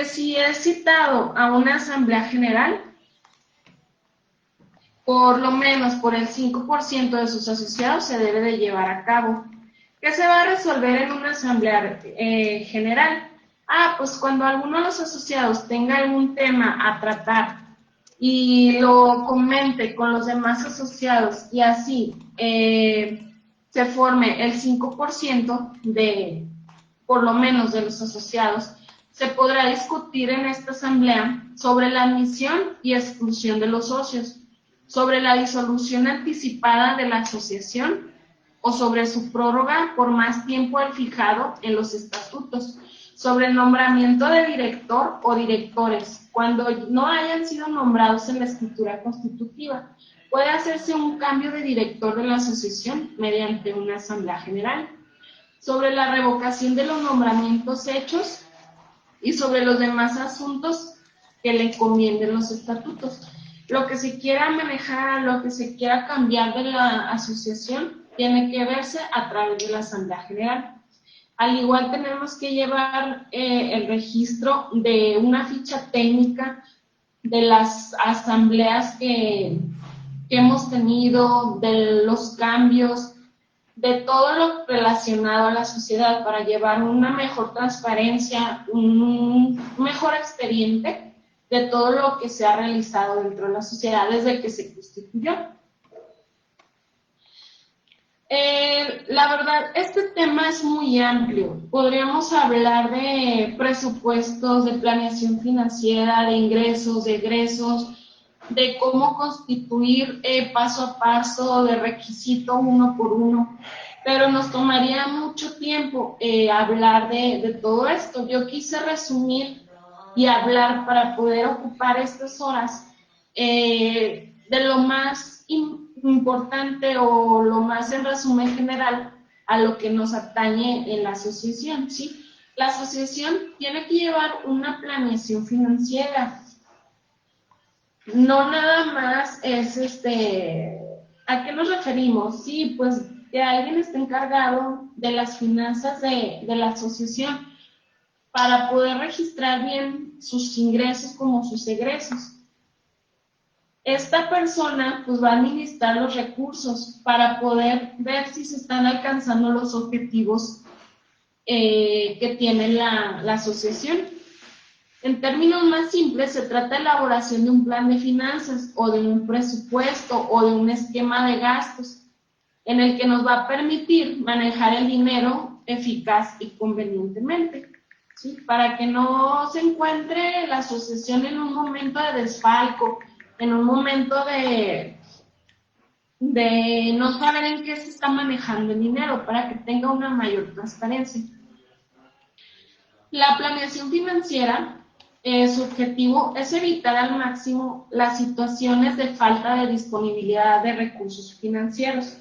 Si es citado a una asamblea general, por lo menos por el 5% de sus asociados se debe de llevar a cabo. ¿Qué se va a resolver en una asamblea general? Pues cuando alguno de los asociados tenga algún tema a tratar y lo comente con los demás asociados y así se forme el 5% de, por lo menos, de los asociados, se podrá discutir en esta asamblea sobre la admisión y exclusión de los socios, sobre la disolución anticipada de la asociación o sobre su prórroga por más tiempo al fijado en los estatutos, sobre el nombramiento de director o directores, cuando no hayan sido nombrados en la escritura constitutiva. Puede hacerse un cambio de director de la asociación mediante una asamblea general, sobre la revocación de los nombramientos hechos y sobre los demás asuntos que le encomienden los estatutos. Lo que se quiera manejar, lo que se quiera cambiar de la asociación, tiene que verse a través de la Asamblea General. Al igual tenemos que llevar el registro de una ficha técnica de las asambleas que hemos tenido, de los cambios, de todo lo relacionado a la sociedad para llevar una mejor transparencia, un mejor expediente de todo lo que se ha realizado dentro de la sociedad desde que se constituyó. La verdad, este tema es muy amplio. Podríamos hablar de presupuestos, de planeación financiera, de ingresos, de egresos, de cómo constituir paso a paso, de requisito uno por uno, pero nos tomaría mucho tiempo hablar de todo esto. Yo quise resumir y hablar para poder ocupar estas horas de lo más importante o lo más en resumen general a lo que nos atañe en la asociación, ¿sí? La asociación tiene que llevar una planeación financiera. No nada más es ¿a qué nos referimos? Sí, pues que alguien esté encargado de las finanzas de la asociación para poder registrar bien sus ingresos como sus egresos. Esta persona pues va a administrar los recursos para poder ver si se están alcanzando los objetivos que tiene la asociación. En términos más simples, se trata de elaboración de un plan de finanzas o de un presupuesto o de un esquema de gastos en el que nos va a permitir manejar el dinero eficaz y convenientemente, ¿sí? Para que no se encuentre la asociación en un momento de desfalco, en un momento de no saber en qué se está manejando el dinero, para que tenga una mayor transparencia. La planeación financiera, su objetivo es evitar al máximo las situaciones de falta de disponibilidad de recursos financieros,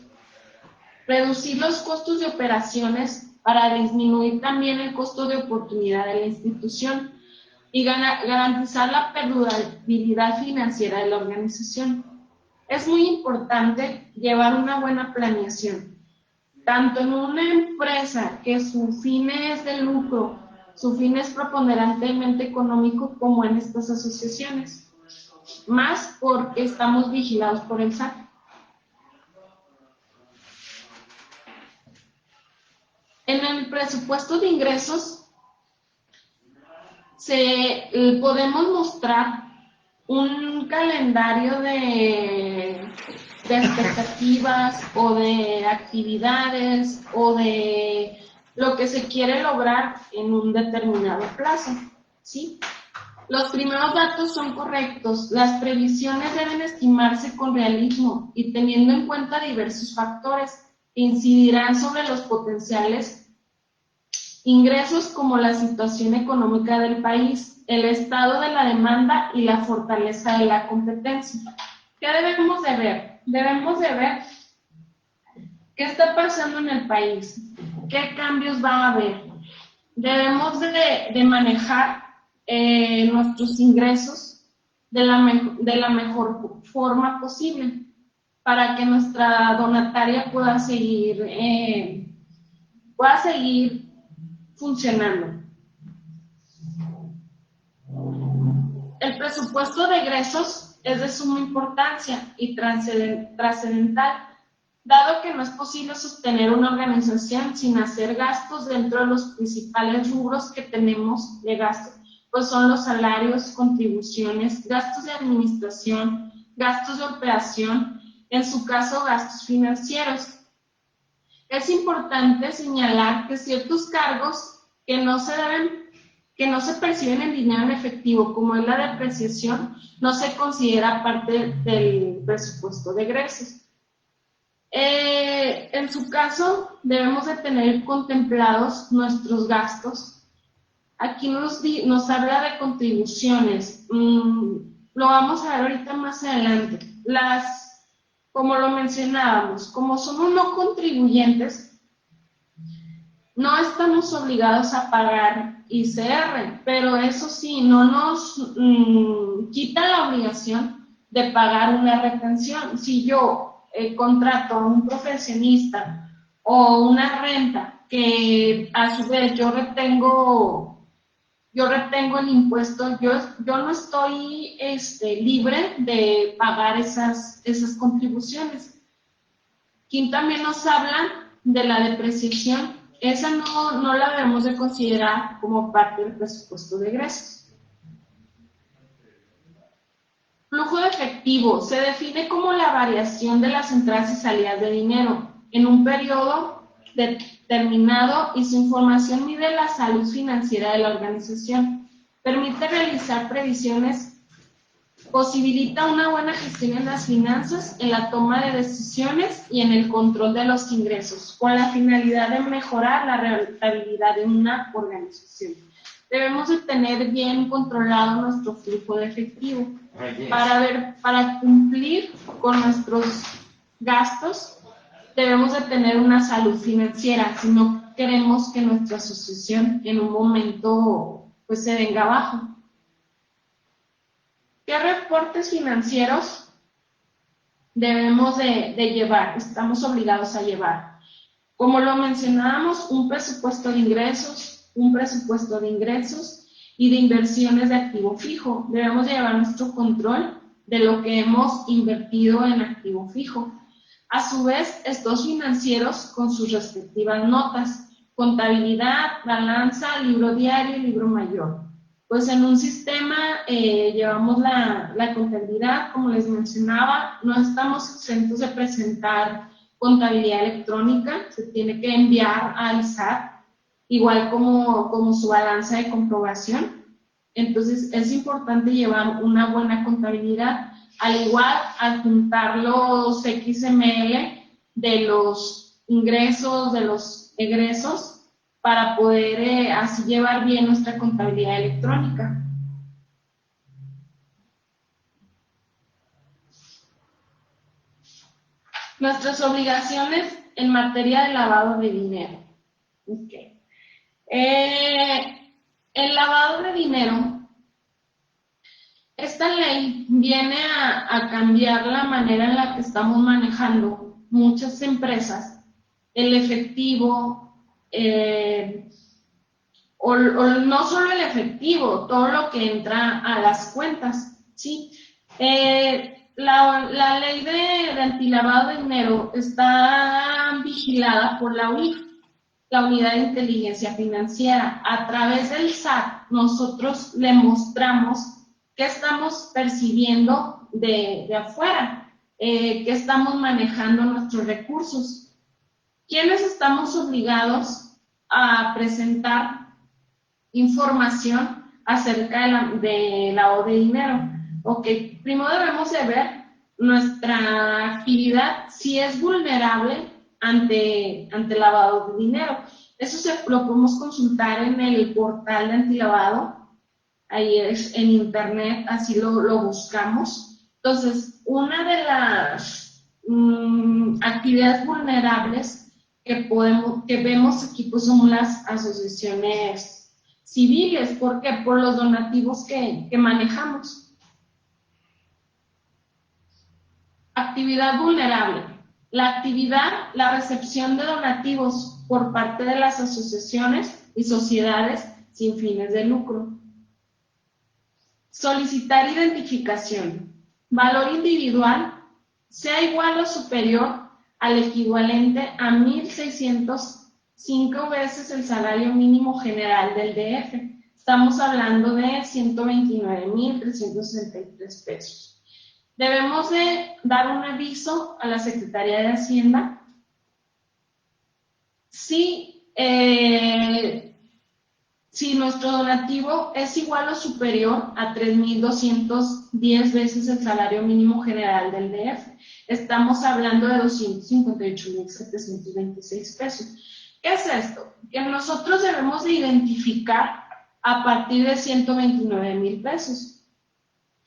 reducir los costos de operaciones para disminuir también el costo de oportunidad de la institución y garantizar la perdurabilidad financiera de la organización. Es muy importante llevar una buena planeación, tanto en una empresa que su fin es de lucro, su fin es preponderantemente económico, como en estas asociaciones, más porque estamos vigilados por el SAT. En el presupuesto de ingresos podemos mostrar un calendario de expectativas o de actividades o de lo que se quiere lograr en un determinado plazo, ¿sí? Los primeros datos son correctos, las previsiones deben estimarse con realismo y teniendo en cuenta diversos factores que incidirán sobre los potenciales ingresos, como la situación económica del país, el estado de la demanda y la fortaleza de la competencia. ¿Qué debemos de ver? Debemos de ver qué está pasando en el país, qué cambios va a haber. Debemos de manejar nuestros ingresos de la mejor forma posible para que nuestra donataria pueda seguir funcionando. El presupuesto de egresos es de suma importancia y trascendental, dado que no es posible sostener una organización sin hacer gastos dentro de los principales rubros que tenemos de gasto, pues son los salarios, contribuciones, gastos de administración, gastos de operación, en su caso gastos financieros. Es importante señalar que ciertos cargos que no se perciben en dinero en efectivo, como es la depreciación, no se considera parte del presupuesto de egresos. En su caso, debemos de tener contemplados nuestros gastos. Aquí nos habla de contribuciones. Lo vamos a ver ahorita más adelante. Como lo mencionábamos, como somos no contribuyentes, no estamos obligados a pagar ICR, pero eso sí, no nos quita la obligación de pagar una retención. Si yo contrato a un profesionista o una renta que a su vez yo retengo el impuesto, yo no estoy libre de pagar esas contribuciones. Aquí también nos hablan de la depreciación. Esa no la debemos de considerar como parte del presupuesto de egresos. Flujo de efectivo se define como la variación de las entradas y salidas de dinero en un periodo determinado y su información mide la salud financiera de la organización. Permite realizar previsiones, posibilita una buena gestión en las finanzas, en la toma de decisiones y en el control de los ingresos, con la finalidad de mejorar la rentabilidad de una organización. Debemos de tener bien controlado nuestro flujo de efectivo para cumplir con nuestros gastos. Debemos de tener una salud financiera, si no queremos que nuestra asociación en un momento pues se venga abajo. ¿Qué reportes financieros debemos de llevar? Estamos obligados a llevar. Como lo mencionábamos, un presupuesto de ingresos, y de inversiones de activo fijo. Debemos llevar nuestro control de lo que hemos invertido en activo fijo. A su vez, estados financieros con sus respectivas notas, contabilidad, balanza, libro diario y libro mayor. Pues en un sistema llevamos la contabilidad, como les mencionaba, no estamos exentos de presentar contabilidad electrónica, se tiene que enviar al SAT, igual como su balanza de comprobación. Entonces es importante llevar una buena contabilidad, al igual adjuntar los XML de los ingresos, de los egresos, para poder así llevar bien nuestra contabilidad electrónica. Nuestras obligaciones en materia de lavado de dinero. Okay. El lavado de dinero, esta ley viene a cambiar la manera en la que estamos manejando muchas empresas, el efectivo, o no solo el efectivo, todo lo que entra a las cuentas, ¿sí? La ley de antilavado de dinero está vigilada por la UIF, la Unidad de Inteligencia Financiera. A través del SAT, nosotros le mostramos qué estamos percibiendo de afuera, qué estamos manejando nuestros recursos. ¿Quiénes estamos obligados a presentar información acerca de lavado de dinero? Ok, primero debemos de ver nuestra actividad, si es vulnerable ante lavado de dinero. Eso lo podemos consultar en el portal de antilavado, ahí es en internet, así lo buscamos. Entonces, una de las actividades vulnerables que vemos aquí pues son las asociaciones civiles. ¿Por qué? Por los donativos que manejamos. Actividad vulnerable. La recepción de donativos por parte de las asociaciones y sociedades sin fines de lucro. Solicitar identificación. Valor individual sea igual o superior al equivalente a 1.605 veces el salario mínimo general del DF. Estamos hablando de 129.363 pesos. Debemos de dar un aviso a la Secretaría de Hacienda si nuestro donativo es igual o superior a 3.210 veces el salario mínimo general del DF. Estamos hablando de 258.726 pesos. ¿Qué es esto? Que nosotros debemos de identificar a partir de 129,000 pesos.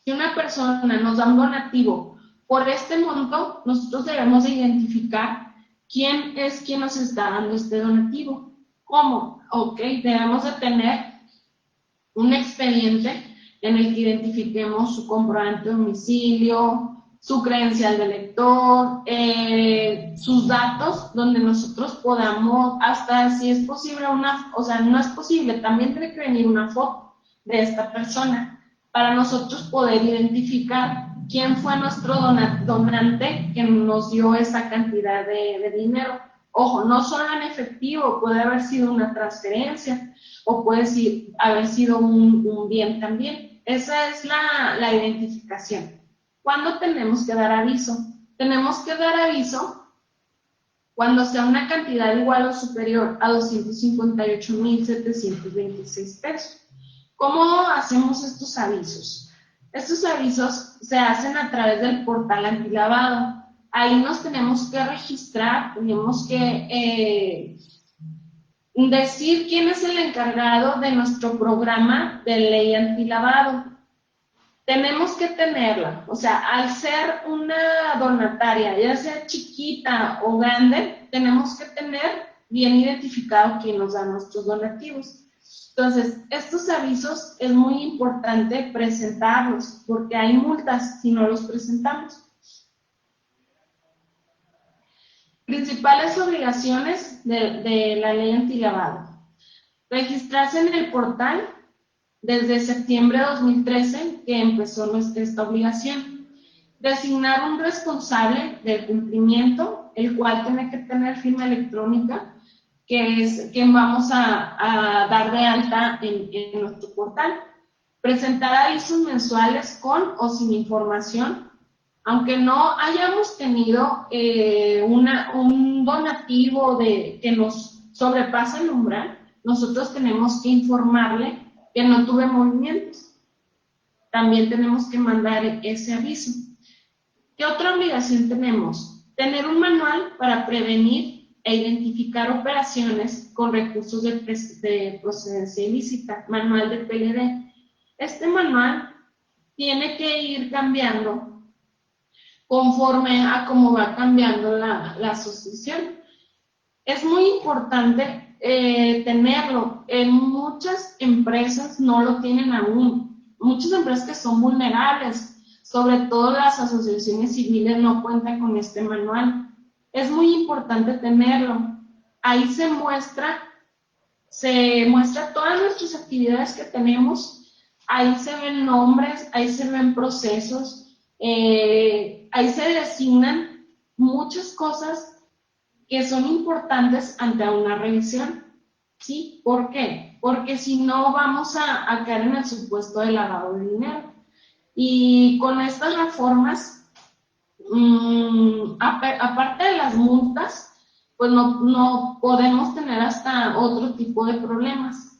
Si una persona nos da un donativo por este monto, nosotros debemos de identificar quién es quien nos está dando este donativo. ¿Cómo? Ok, debemos de tener un expediente en el que identifiquemos su comprobante de domicilio, su credencial de lector, sus datos, donde nosotros podamos, hasta si es posible no es posible, también tiene que venir una foto de esta persona, para nosotros poder identificar quién fue nuestro donante que nos dio esa cantidad de dinero. Ojo, no solo en efectivo, puede haber sido una transferencia o puede haber sido un bien también. Esa es la identificación. ¿Cuándo tenemos que dar aviso? Tenemos que dar aviso cuando sea una cantidad igual o superior a 258,726 pesos. ¿Cómo hacemos estos avisos? Estos avisos se hacen a través del portal antilavado. Ahí nos tenemos que registrar, tenemos que decir quién es el encargado de nuestro programa de ley antilavado. Tenemos que tenerla, o sea, al ser una donataria, ya sea chiquita o grande, tenemos que tener bien identificado quién nos da nuestros donativos. Entonces, estos avisos es muy importante presentarlos, porque hay multas si no los presentamos. Principales obligaciones de la ley antilavado. Registrarse en el portal desde septiembre de 2013 que empezó esta obligación. Designar un responsable del cumplimiento, el cual tiene que tener firma electrónica, que es quien vamos a dar de alta en nuestro portal. Presentar avisos mensuales con o sin información. Aunque no hayamos tenido un donativo que nos sobrepasa el umbral, nosotros tenemos que informarle que no tuve movimientos. También tenemos que mandar ese aviso. ¿Qué otra obligación tenemos? Tener un manual para prevenir e identificar operaciones con recursos de procedencia ilícita, manual de PLD. Este manual tiene que ir cambiando conforme a cómo va cambiando la asociación. Es muy importante tenerlo. En muchas empresas no lo tienen aún. Muchas empresas que son vulnerables, sobre todo las asociaciones civiles, no cuentan con este manual. Es muy importante tenerlo. Ahí se muestra todas nuestras actividades que tenemos. Ahí se ven nombres, ahí se ven procesos, ahí se designan muchas cosas que son importantes ante una revisión. ¿Sí? ¿Por qué? Porque si no vamos a caer en el supuesto de lavado de dinero. Y con estas reformas, aparte de las multas, pues no podemos tener hasta otro tipo de problemas.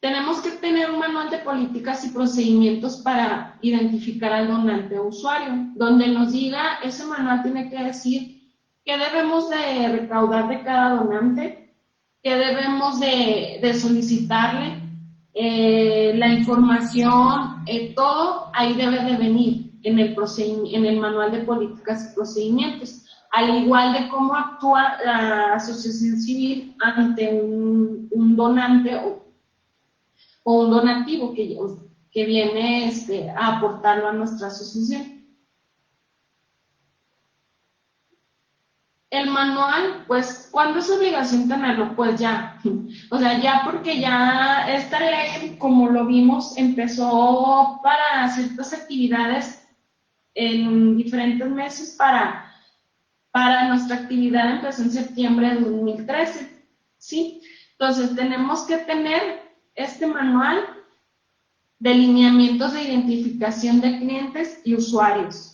Tenemos que tener un manual de políticas y procedimientos para identificar al donante o usuario, donde nos diga, ese manual tiene que decir qué debemos de recaudar de cada donante, qué debemos de solicitarle, la información, todo ahí debe de venir en el manual de políticas y procedimientos, al igual de cómo actúa la asociación civil ante un donante o un donativo que viene a aportarlo a nuestra asociación. El manual, pues, ¿cuándo es obligación tenerlo? Pues ya, o sea, ya porque ya esta ley, como lo vimos, empezó para ciertas actividades en diferentes meses, para nuestra actividad empezó en septiembre de 2013, ¿sí? Entonces, tenemos que tener este manual de lineamientos de identificación de clientes y usuarios.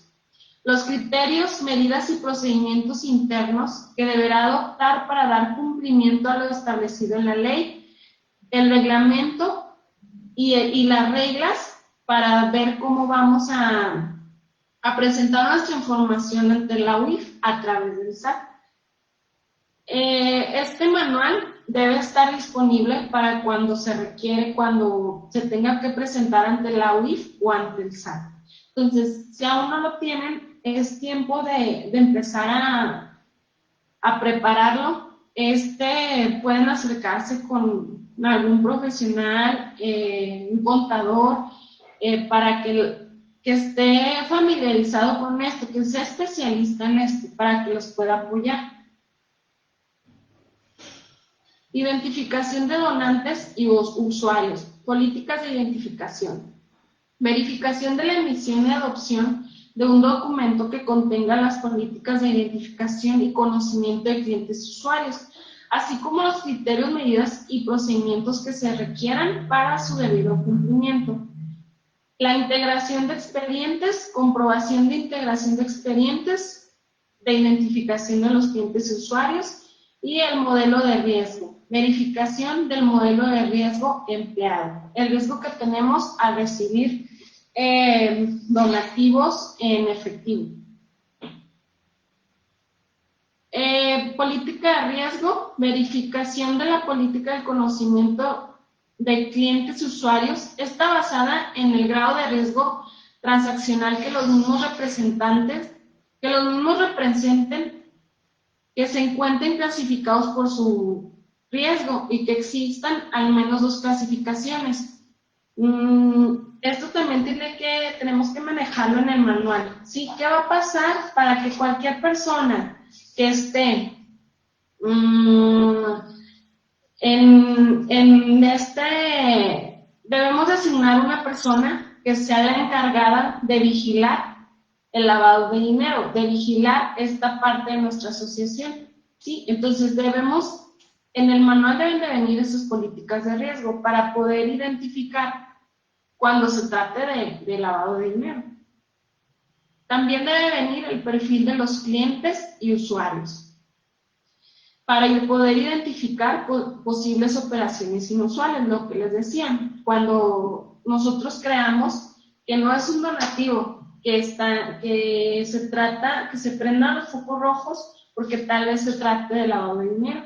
Los criterios, medidas y procedimientos internos que deberá adoptar para dar cumplimiento a lo establecido en la ley, el reglamento y las reglas para ver cómo vamos a presentar nuestra información ante la UIF a través del SAT. Este manual debe estar disponible para cuando se requiere, cuando se tenga que presentar ante la UIF o ante el SAT. Entonces, si aún no lo tienen, es tiempo de empezar a prepararlo. Pueden acercarse con algún profesional, un contador, para que esté familiarizado con esto, que sea especialista en esto, para que los pueda apoyar. Identificación de donantes y usuarios. Políticas de identificación. Verificación de la emisión y adopción de un documento que contenga las políticas de identificación y conocimiento de clientes y usuarios, así como los criterios, medidas y procedimientos que se requieran para su debido cumplimiento. La integración de expedientes, comprobación de integración de expedientes, de identificación de los clientes y usuarios, y el modelo de riesgo, verificación del modelo de riesgo empleado, el riesgo que tenemos al recibir donativos en efectivo. Política de riesgo, verificación de la política del conocimiento de clientes y usuarios. Está basada en el grado de riesgo transaccional que los mismos representen, que se encuentren clasificados por su riesgo y que existan al menos 2 clasificaciones. Esto también tenemos que manejarlo en el manual. ¿Sí? ¿Qué va a pasar para que cualquier persona que esté debemos designar una persona que sea la encargada de vigilar el lavado de dinero, de vigilar esta parte de nuestra asociación, ¿sí? Entonces en el manual deben de venir esas políticas de riesgo para poder identificar cuando se trate de lavado de dinero. También debe venir el perfil de los clientes y usuarios para poder identificar posibles operaciones inusuales, lo que les decía. Cuando nosotros creamos que no es un donativo, que se prendan los focos rojos porque tal vez se trate de lavado de dinero.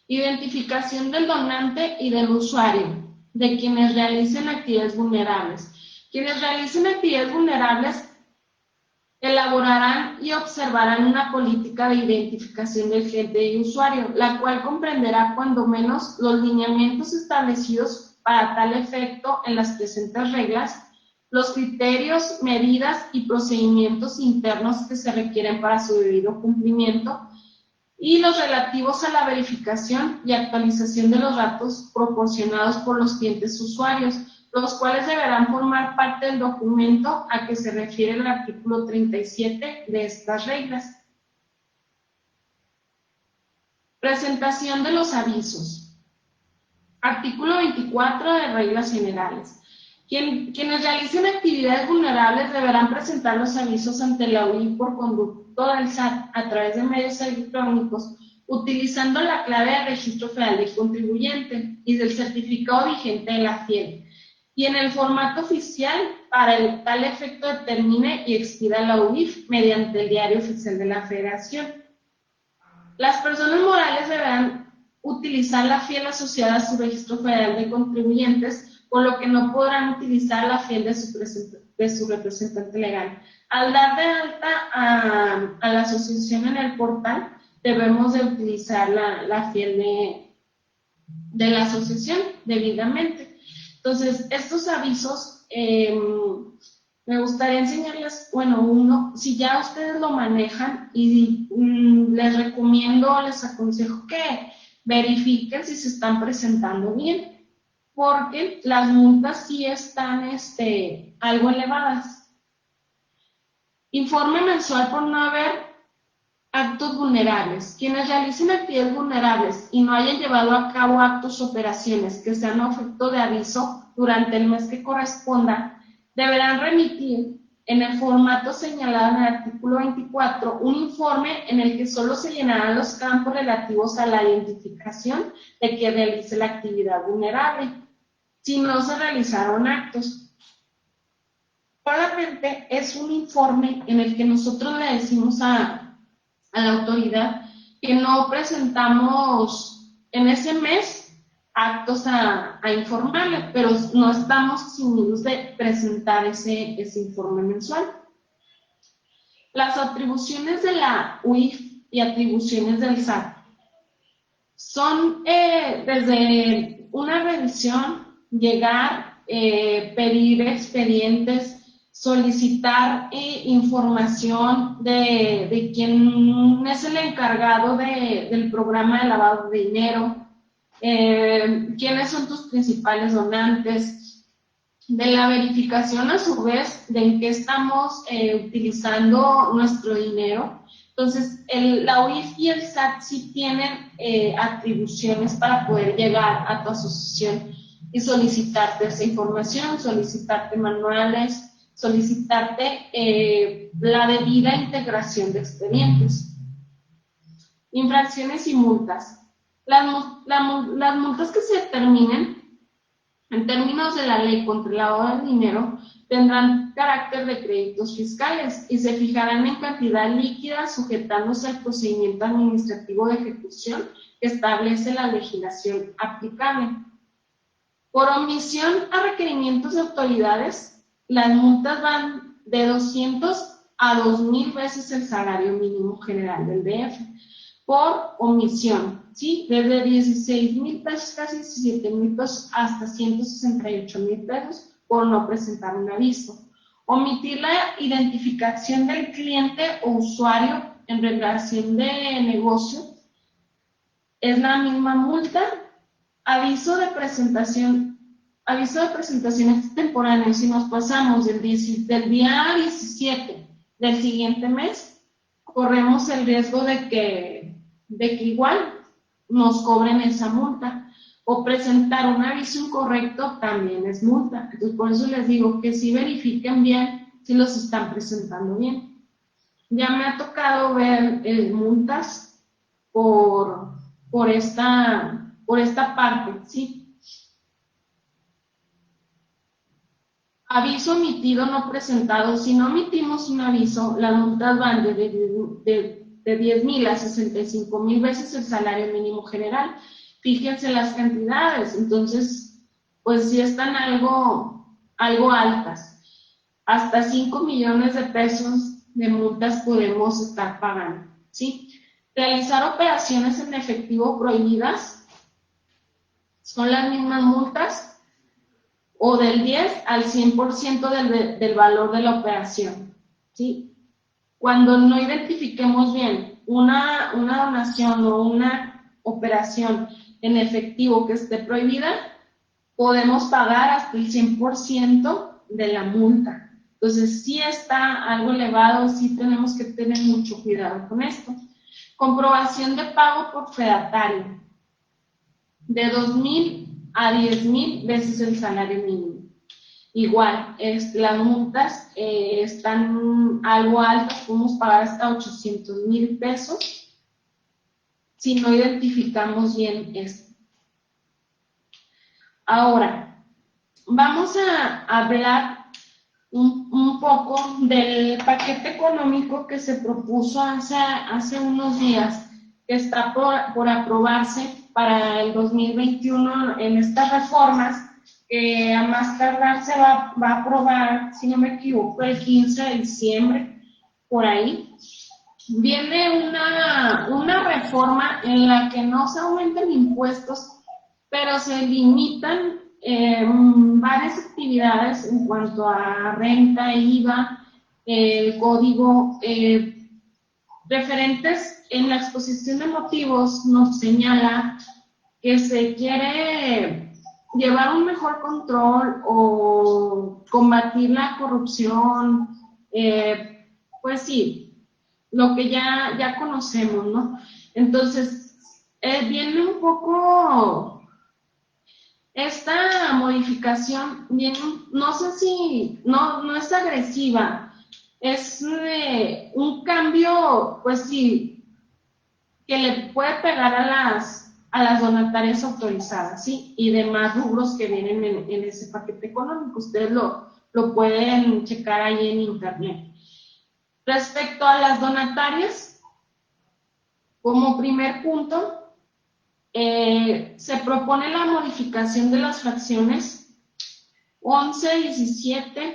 Identificación del donante y del usuario, de quienes realicen actividades vulnerables. Quienes realicen actividades vulnerables elaborarán y observarán una política de identificación del cliente y usuario, la cual comprenderá cuando menos los lineamientos establecidos para tal efecto en las presentes reglas, los criterios, medidas y procedimientos internos que se requieren para su debido cumplimiento, y los relativos a la verificación y actualización de los datos proporcionados por los clientes usuarios, los cuales deberán formar parte del documento a que se refiere el artículo 37 de estas reglas. Presentación de los avisos. Artículo 24 de reglas generales. Quienes realicen actividades vulnerables deberán presentar los avisos ante la UIF por conducto del SAT a través de medios electrónicos, utilizando la clave de Registro Federal del Contribuyente y del certificado vigente de la FIEL, y en el formato oficial para el tal efecto determine y expida la UIF mediante el Diario Oficial de la Federación. Las personas morales deberán utilizar la FIEL asociada a su Registro Federal de Contribuyentes, por lo que no podrán utilizar la FIEL de su representante legal. Al dar de alta a la asociación en el portal, debemos de utilizar la FIEL de la asociación debidamente. Entonces, estos avisos, me gustaría enseñarles, si ya ustedes lo manejan, y les recomiendo, les aconsejo que verifiquen si se están presentando bien, porque las multas sí están algo elevadas. Informe mensual por no haber actos vulnerables. Quienes realicen actividades vulnerables y no hayan llevado a cabo actos o operaciones que sean objeto de aviso durante el mes que corresponda, deberán remitir en el formato señalado en el artículo 24 un informe en el que solo se llenarán los campos relativos a la identificación de quien realice la actividad vulnerable, si no se realizaron actos. Solamente es un informe en el que nosotros le decimos a la autoridad que no presentamos en ese mes actos a informarle, pero no estamos eximidos de presentar ese informe mensual. Las atribuciones de la UIF y atribuciones del SAT son desde una revisión, llegar, pedir expedientes, solicitar información de quién es el encargado del programa de lavado de dinero, quiénes son tus principales donantes, de la verificación a su vez de en qué estamos utilizando nuestro dinero. Entonces, la UIF y el SAT sí tienen atribuciones para poder llegar a tu asociación y solicitarte esa información, solicitarte manuales, solicitarte la debida integración de expedientes. Infracciones y multas. Las multas que se determinen en términos de la ley contra el lavado de dinero tendrán carácter de créditos fiscales y se fijarán en cantidad líquida sujetándose al procedimiento administrativo de ejecución que establece la legislación aplicable. Por omisión a requerimientos de autoridades, las multas van de 200 a 2,000 veces el salario mínimo general del DF. Por omisión, ¿sí? Desde 16,000 pesos, casi 17,000 pesos, hasta 168,000 pesos por no presentar un aviso. Omitir la identificación del cliente o usuario en relación de negocio es la misma multa. Aviso de presentación extemporáneo. Si nos pasamos del día 17 del siguiente mes, corremos el riesgo de que igual nos cobren esa multa, o presentar un aviso incorrecto también es multa. Entonces, por eso les digo que sí verifiquen bien si los están presentando bien. Ya me ha tocado ver multas por esta parte, ¿sí? Aviso omitido no presentado. Si no omitimos un aviso, las multas van de 10,000 a 65,000 veces el salario mínimo general. Fíjense las cantidades, entonces, pues sí están algo altas. Hasta 5 millones de pesos de multas podemos estar pagando, ¿sí? Realizar operaciones en efectivo prohibidas son las mismas multas, o del 10 al 100% del valor de la operación, ¿sí? Cuando no identifiquemos bien una donación o una operación en efectivo que esté prohibida, podemos pagar hasta el 100% de la multa. Entonces, sí está algo elevado, sí tenemos que tener mucho cuidado con esto. Comprobación de pago por fedatario, de 2,000 a 10,000 veces el salario mínimo. Igual, las multas están algo altas, podemos pagar hasta 800,000 pesos si no identificamos bien esto. Ahora, vamos a hablar un poco del paquete económico que se propuso hace unos días, que está por aprobarse para el 2021 en estas reformas, que a más tardar se va a aprobar, si no me equivoco, el 15 de diciembre, por ahí. Viene una reforma en la que no se aumentan impuestos, pero se limitan varias actividades en cuanto a renta, IVA, el código, referentes. En la exposición de motivos nos señala que se quiere llevar un mejor control o combatir la corrupción, pues sí, lo que ya conocemos, ¿no? Entonces, viene un poco, esta modificación, viene, no sé si, no es agresiva, es un cambio, pues sí, que le puede pegar a las donatarias autorizadas, ¿sí? Y demás rubros que vienen en ese paquete económico. Ustedes lo pueden checar ahí en internet. Respecto a las donatarias, como primer punto, se propone la modificación de las fracciones 11, 17,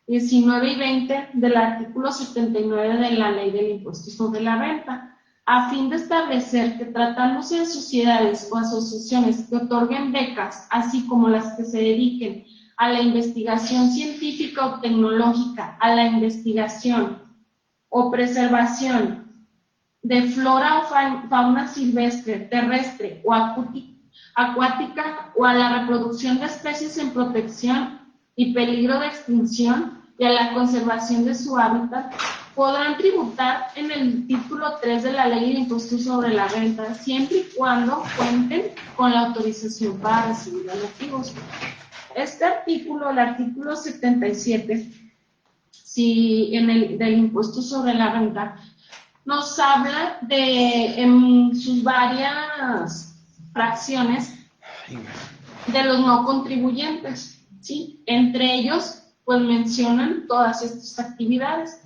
19 y 20 del artículo 79 de la Ley del Impuesto sobre la Renta, a fin de establecer que tratándose de sociedades o asociaciones que otorguen becas, así como las que se dediquen a la investigación científica o tecnológica, a la investigación o preservación de flora o fauna silvestre, terrestre o acuática, o a la reproducción de especies en protección y peligro de extinción y a la conservación de su hábitat, podrán tributar en el título 3 de la Ley de Impuestos sobre la Renta, siempre y cuando cuenten con la autorización para recibir donativos. Este artículo, el artículo 77, si del impuesto sobre la renta, nos habla en sus varias fracciones de los no contribuyentes, ¿sí? Entre ellos, pues mencionan todas estas actividades.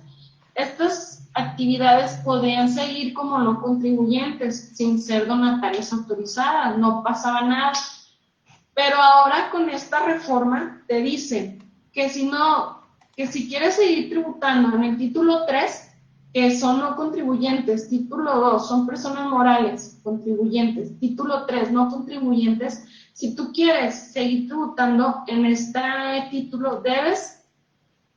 Estas actividades podrían seguir como no contribuyentes, sin ser donatarias autorizadas, no pasaba nada. Pero ahora con esta reforma te dicen que si quieres seguir tributando en el título 3, que son no contribuyentes, título 2 son personas morales contribuyentes, título 3 no contribuyentes, si tú quieres seguir tributando en este título, debes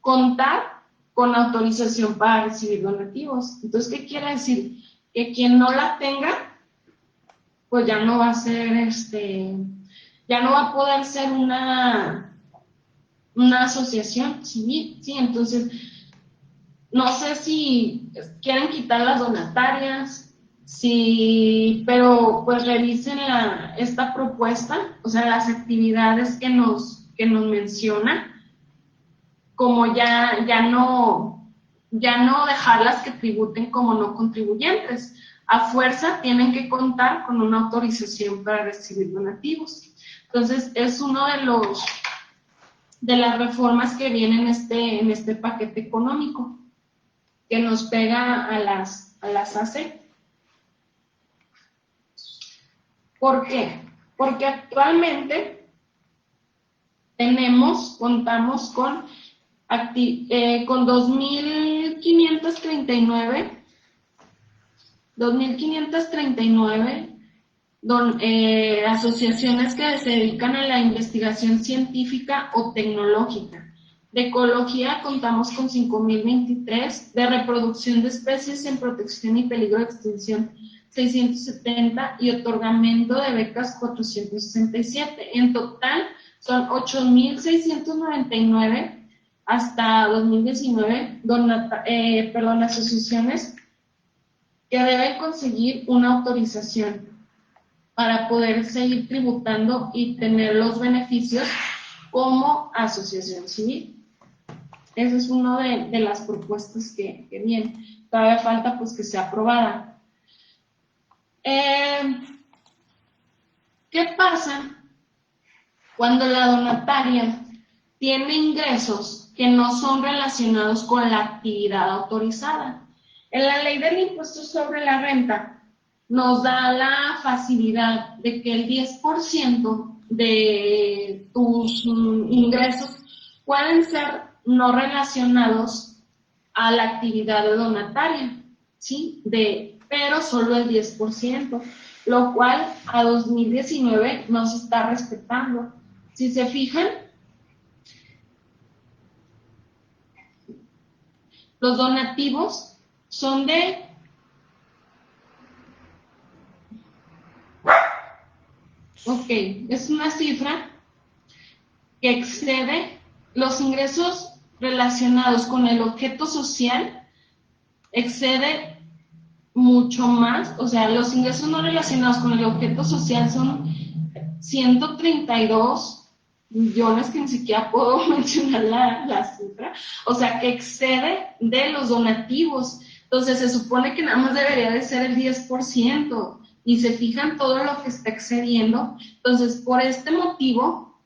contar con autorización para recibir donativos. Entonces, ¿qué quiere decir? Que quien no la tenga, pues ya no va a ser ya no va a poder ser una asociación civil, ¿sí? Entonces, no sé si quieren quitar las donatarias, pero pues revisen esta propuesta, o sea, las actividades que nos menciona, como ya no dejarlas que tributen como no contribuyentes. A fuerza tienen que contar con una autorización para recibir donativos. Entonces, es uno de las reformas que vienen en este paquete económico, que nos pega a las AC. ¿Por qué? Porque actualmente contamos con 2.539 asociaciones que se dedican a la investigación científica o tecnológica. De ecología contamos con 5.023, de reproducción de especies en protección y peligro de extinción 670 y otorgamiento de becas 467. En total son 8.699 hasta 2019 asociaciones que deben conseguir una autorización para poder seguir tributando y tener los beneficios como asociación civil. Esa es una de las propuestas que vienen. Todavía falta pues que sea aprobada. ¿Qué pasa cuando la donataria tiene ingresos que no son relacionados con la actividad autorizada? En la ley del impuesto sobre la renta nos da la facilidad de que el 10% de tus ingresos pueden ser no relacionados a la actividad de donataria, ¿sí? Pero solo el 10%, lo cual a 2019 no se está respetando. Si se fijan, los donativos son es una cifra que excede los ingresos relacionados con el objeto social, excede mucho más, o sea, los ingresos no relacionados con el objeto social son 132 millones, que ni siquiera puedo mencionar la cifra, o sea, que excede de los donativos. Entonces, se supone que nada más debería de ser el 10%, y se fijan todo lo que está excediendo. Entonces, por este motivo,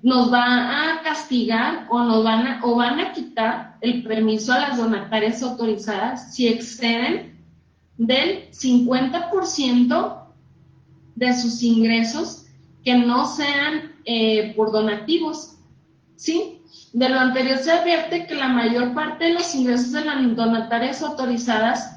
nos va a castigar o van a quitar el permiso a las donatarias autorizadas si exceden del 50% de sus ingresos que no sean por donativos, ¿sí? De lo anterior se advierte que la mayor parte de los ingresos de las donatarias autorizadas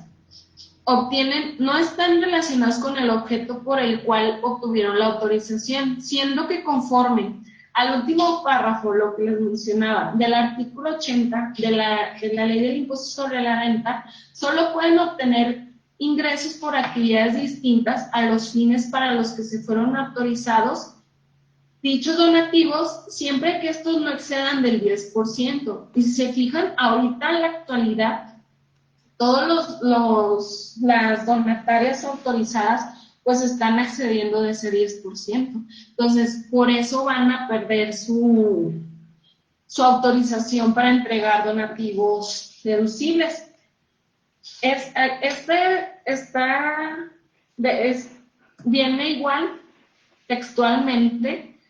no están relacionados con el objeto por el cual obtuvieron la autorización, siendo que conforme al último párrafo, lo que les mencionaba, del artículo 80 de la Ley del Impuesto sobre la Renta, solo pueden obtener ingresos por actividades distintas a los fines para los que se fueron autorizados dichos donativos, siempre que estos no excedan del 10%. Y si se fijan, ahorita en la actualidad, todos las donatarias autorizadas pues están accediendo de ese 10%. Entonces, por eso van a perder su autorización para entregar donativos deducibles. Viene igual textualmente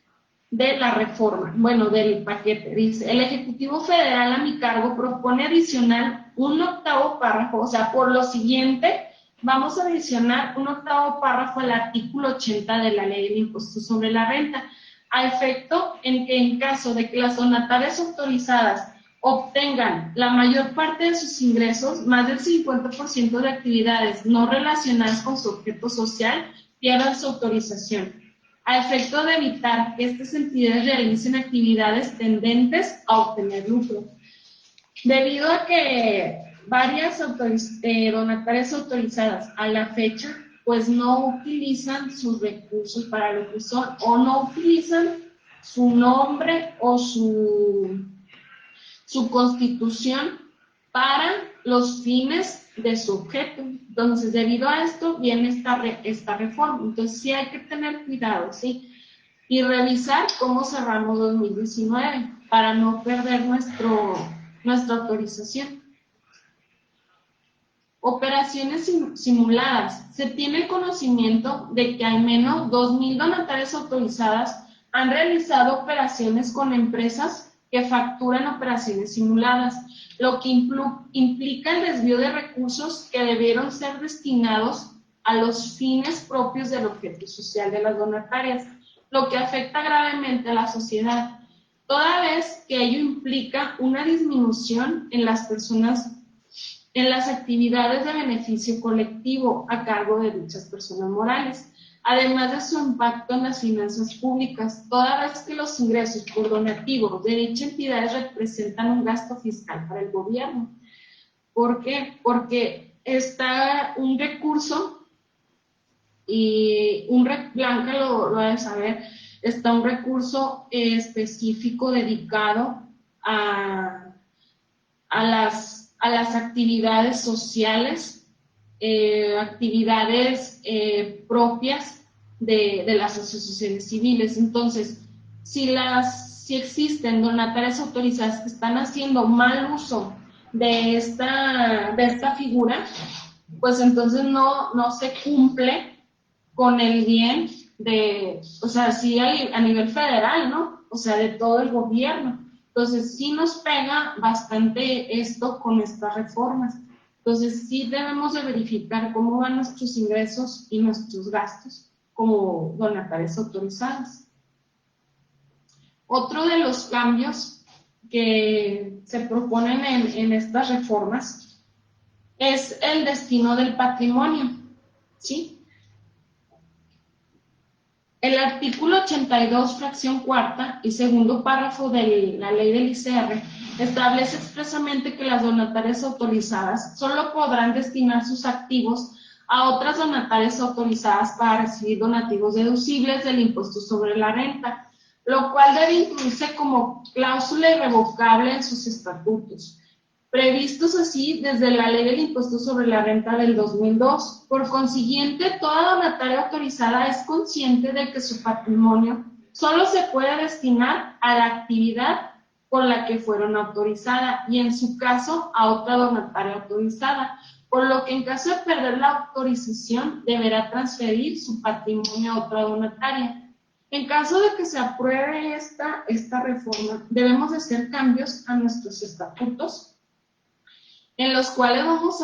de la reforma, bueno, del paquete. Dice: el Ejecutivo Federal a mi cargo propone adicional un octavo párrafo, o sea, por lo siguiente, vamos a adicionar un octavo párrafo al artículo 80 de la Ley del Impuesto sobre la Renta, a efecto en que en caso de que las donatarias autorizadas obtengan la mayor parte de sus ingresos, más del 50% de actividades no relacionadas con su objeto social, pierdan su autorización, a efecto de evitar que estas entidades realicen actividades tendentes a obtener lucro. Debido a que varias donatarias autorizadas a la fecha, pues no utilizan sus recursos para lo que son, o no utilizan su nombre o su constitución para los fines de su objeto. Entonces, debido a esto, viene esta reforma. Entonces, sí hay que tener cuidado, ¿sí? Y revisar cómo cerramos 2019 para no perder nuestra autorización. Operaciones simuladas. Se tiene el conocimiento de que al menos 2,000 donatarias autorizadas han realizado operaciones con empresas que facturan operaciones simuladas, lo que implica el desvío de recursos que debieron ser destinados a los fines propios del objeto social de las donatarias, lo que afecta gravemente a la sociedad, toda vez que ello implica una disminución en las actividades de beneficio colectivo a cargo de dichas personas morales, además de su impacto en las finanzas públicas, toda vez que los ingresos por donativos de dicha entidad representan un gasto fiscal para el gobierno. ¿Por qué? Porque está un recurso, y Blanca lo debe saber, está un recurso específico dedicado a las actividades sociales, actividades propias de las asociaciones civiles. Entonces, si existen donatarias autorizadas que están haciendo mal uso de esta figura, pues entonces no se cumple con el bien o sea, sí a nivel federal, ¿no? O sea, de todo el gobierno. Entonces, sí nos pega bastante esto con estas reformas. Entonces, sí debemos de verificar cómo van nuestros ingresos y nuestros gastos como donatarias autorizadas. Otro de los cambios que se proponen en estas reformas es el destino del patrimonio, ¿sí? El artículo 82, fracción cuarta y segundo párrafo de la ley del ICR establece expresamente que las donatarias autorizadas solo podrán destinar sus activos a otras donatarias autorizadas para recibir donativos deducibles del impuesto sobre la renta, lo cual debe incluirse como cláusula irrevocable en sus estatutos, previstos así desde la Ley del Impuesto sobre la Renta del 2002. Por consiguiente, toda donataria autorizada es consciente de que su patrimonio solo se puede destinar a la actividad por la que fueron autorizadas y, en su caso, a otra donataria autorizada, por lo que en caso de perder la autorización deberá transferir su patrimonio a otra donataria. En caso de que se apruebe esta reforma, debemos de hacer cambios a nuestros estatutos, en los cuales vamos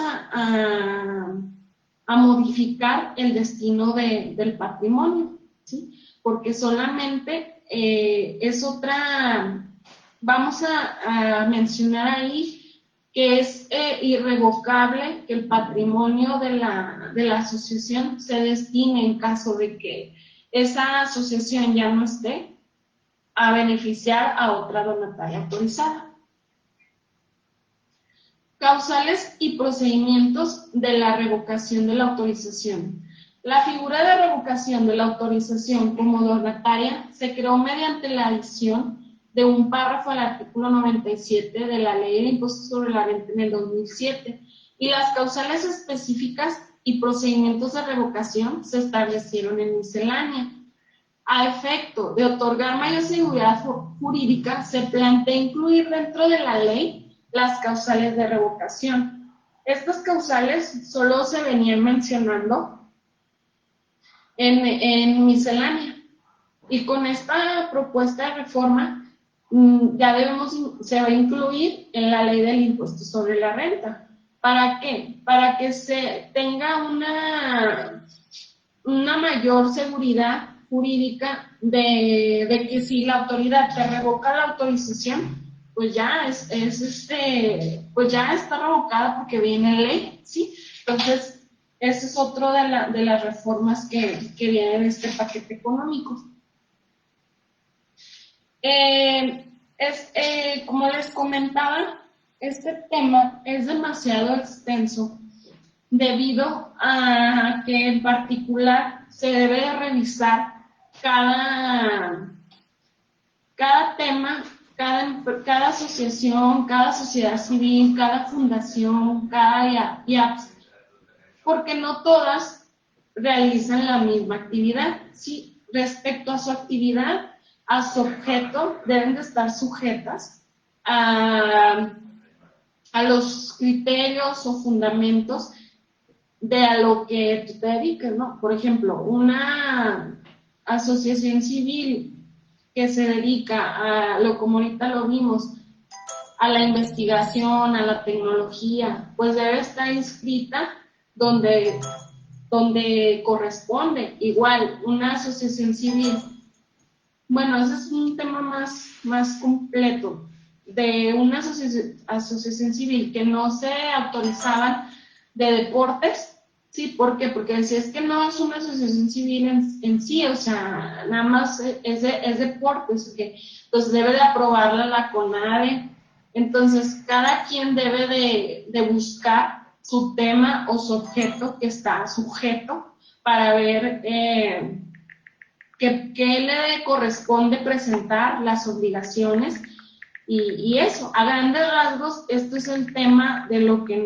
a modificar el destino del patrimonio, ¿sí? Porque solamente es otra, vamos a mencionar ahí que es irrevocable que el patrimonio de la asociación se destine, en caso de que esa asociación ya no esté, a beneficiar a otra donataria autorizada. Causales y procedimientos de la revocación de la autorización. La figura de revocación de la autorización como donataria se creó mediante la adición de un párrafo al artículo 97 de la Ley del Impuesto sobre la Renta en el 2007, y las causales específicas y procedimientos de revocación se establecieron en miscelánea, a efecto de otorgar mayor seguridad jurídica se plantea incluir dentro de la ley las causales de revocación. Estas causales solo se venían mencionando en miscelánea. Y con esta propuesta de reforma se va a incluir en la ley del impuesto sobre la renta. ¿Para qué? Para que se tenga una mayor seguridad jurídica de que si la autoridad te revoca la autorización, pues ya pues ya está revocada porque viene en ley, ¿sí? Entonces, ese es otro de las reformas que viene de este paquete económico. Como les comentaba, este tema es demasiado extenso debido a que en particular se debe de revisar cada tema, cada asociación, cada sociedad civil, cada fundación, cada IAPS, porque no todas realizan la misma actividad, ¿sí? Respecto a su actividad, a su objeto, deben de estar sujetas a los criterios o fundamentos de a lo que tú te dediques, ¿no? Por ejemplo, una asociación civil que se dedica como ahorita lo vimos, a la investigación, a la tecnología, pues debe estar inscrita donde corresponde. Igual, una asociación civil, bueno, ese es un tema más completo, de una asociación civil que no se autorizaban de deportes. Sí, ¿por qué? Porque si es que no es una asociación civil en sí, o sea, nada más es deportes, que pues debe de aprobarla la CONADE. Entonces, cada quien debe de buscar su tema o su objeto que está sujeto para ver qué le corresponde presentar, las obligaciones y eso. A grandes rasgos, esto es el tema de lo que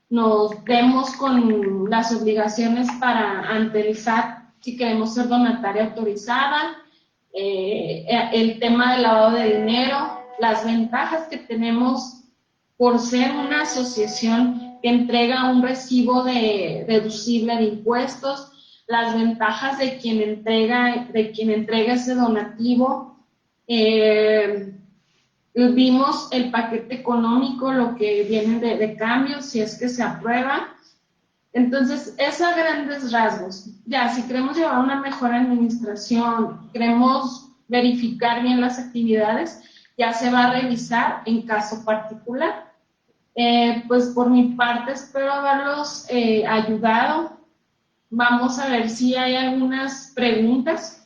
nos vemos con las obligaciones ante el SAT si queremos ser donataria autorizada, el tema del lavado de dinero, las ventajas que tenemos por ser una asociación que entrega un recibo deducible de impuestos, las ventajas de quien entrega ese donativo. Vimos el paquete económico, lo que viene de cambios, si es que se aprueba. Entonces, es a grandes rasgos. Ya, si queremos llevar una mejor administración, queremos verificar bien las actividades, ya se va a revisar en caso particular. Pues por mi parte espero haberlos ayudado. Vamos a ver si hay algunas preguntas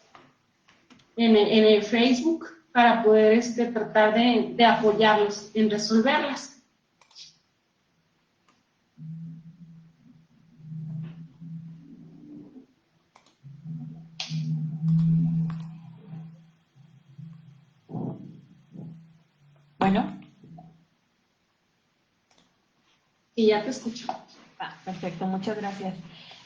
en el Facebook para poder tratar de apoyarlos en resolverlas. Bueno. Y ya te escucho. Perfecto, muchas gracias.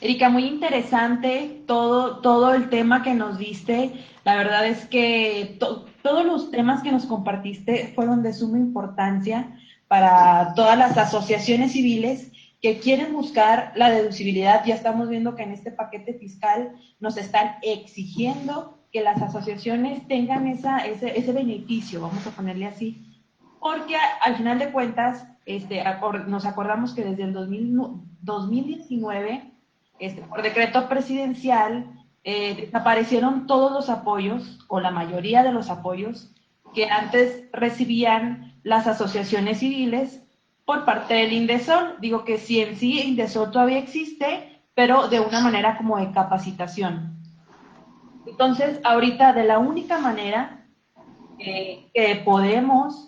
Erika, muy interesante todo el tema que nos diste. La verdad es que todos los temas que nos compartiste fueron de suma importancia para todas las asociaciones civiles que quieren buscar la deducibilidad. Ya estamos viendo que en este paquete fiscal nos están exigiendo que las asociaciones tengan ese beneficio, vamos a ponerle así, porque al final de cuentas nos acordamos que desde el 2019, por decreto presidencial, desaparecieron todos los apoyos, o la mayoría de los apoyos, que antes recibían las asociaciones civiles por parte del INDESOL. Digo que sí, en sí, INDESOL todavía existe, pero de una manera como de capacitación. Entonces, ahorita, de la única manera que podemos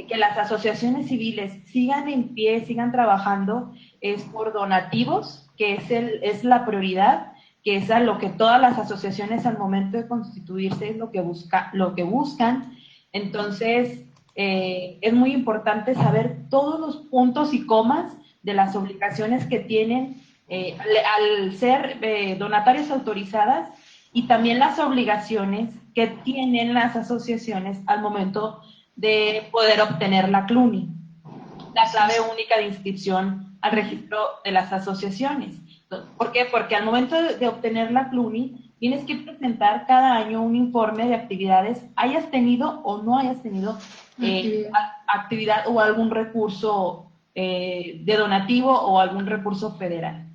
que las asociaciones civiles sigan en pie, sigan trabajando, es por donativos, que es la prioridad, que es a lo que todas las asociaciones al momento de constituirse es lo que buscan. Entonces, es muy importante saber todos los puntos y comas de las obligaciones que tienen al ser donatarias autorizadas, y también las obligaciones que tienen las asociaciones al momento de poder obtener la CLUNI, la clave única de inscripción al registro de las asociaciones. ¿Por qué? Porque al momento de obtener la CLUNI, tienes que presentar cada año un informe de actividades, hayas tenido o no hayas tenido actividad o algún recurso de donativo o algún recurso federal.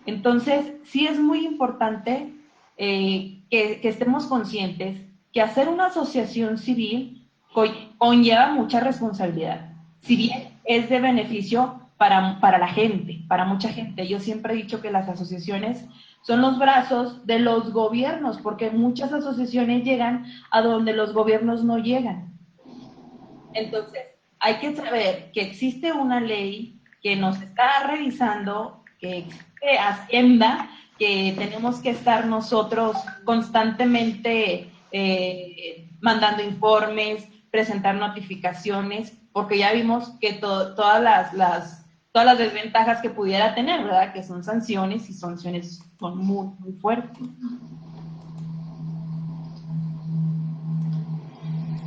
Entonces, sí es muy importante que estemos conscientes que hacer una asociación civil conlleva mucha responsabilidad. Si bien es de beneficio para la gente, para mucha gente. Yo siempre he dicho que las asociaciones son los brazos de los gobiernos, porque muchas asociaciones llegan a donde los gobiernos no llegan. Entonces, hay que saber que existe una ley que nos está revisando, que existe Hacienda, que tenemos que estar nosotros constantemente mandando informes, presentar notificaciones, porque ya vimos que todas las desventajas que pudiera tener, ¿verdad? Que son sanciones, y sanciones son muy, muy fuertes.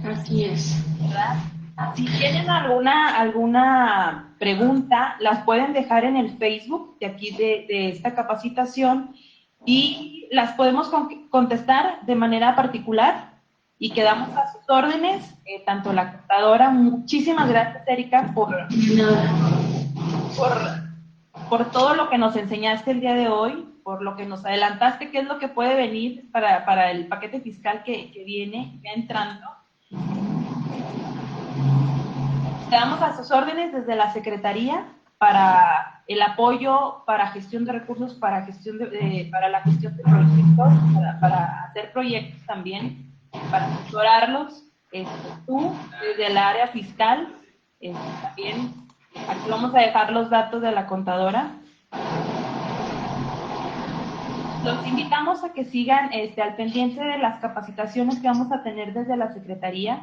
Así es. ¿Verdad? Si tienen alguna pregunta, las pueden dejar en el Facebook de aquí de esta capacitación y las podemos contestar de manera particular y quedamos a sus órdenes, tanto la contadora. Muchísimas gracias, Erika, por todo lo que nos enseñaste el día de hoy, por lo que nos adelantaste, qué es lo que puede venir para el paquete fiscal que viene ya entrando. Quedamos a sus órdenes desde la Secretaría para el apoyo, para gestión de recursos, para la gestión de proyectos, para hacer proyectos también, para asesorarlos. Tú, desde el área fiscal, también aquí vamos a dejar los datos de la contadora. Los invitamos a que sigan al pendiente de las capacitaciones que vamos a tener desde la Secretaría.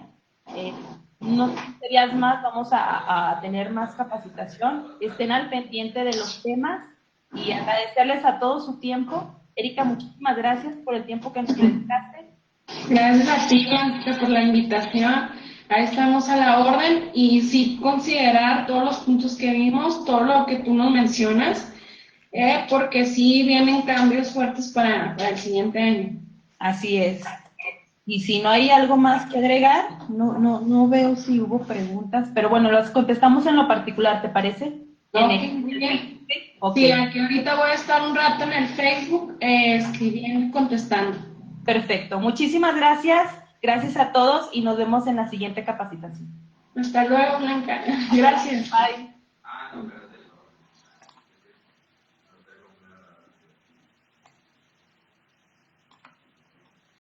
Unos días más vamos a tener más capacitación. Estén al pendiente de los temas y agradecerles a todos su tiempo. Erika, muchísimas gracias por el tiempo que nos dedicaste. Gracias a ti, Blanca, por la invitación. Ahí estamos a la orden y sí considerar todos los puntos que vimos, todo lo que tú nos mencionas, porque sí vienen cambios fuertes para el siguiente año. Así es. Y si no hay algo más que agregar, no veo si hubo preguntas, pero bueno, las contestamos en lo particular, ¿te parece? Ok, muy bien. Okay. Sí, aquí ahorita voy a estar un rato en el Facebook escribiendo y contestando. Perfecto. Muchísimas gracias. Gracias a todos y nos vemos en la siguiente capacitación. Hasta luego, Blanca. Gracias. Bye.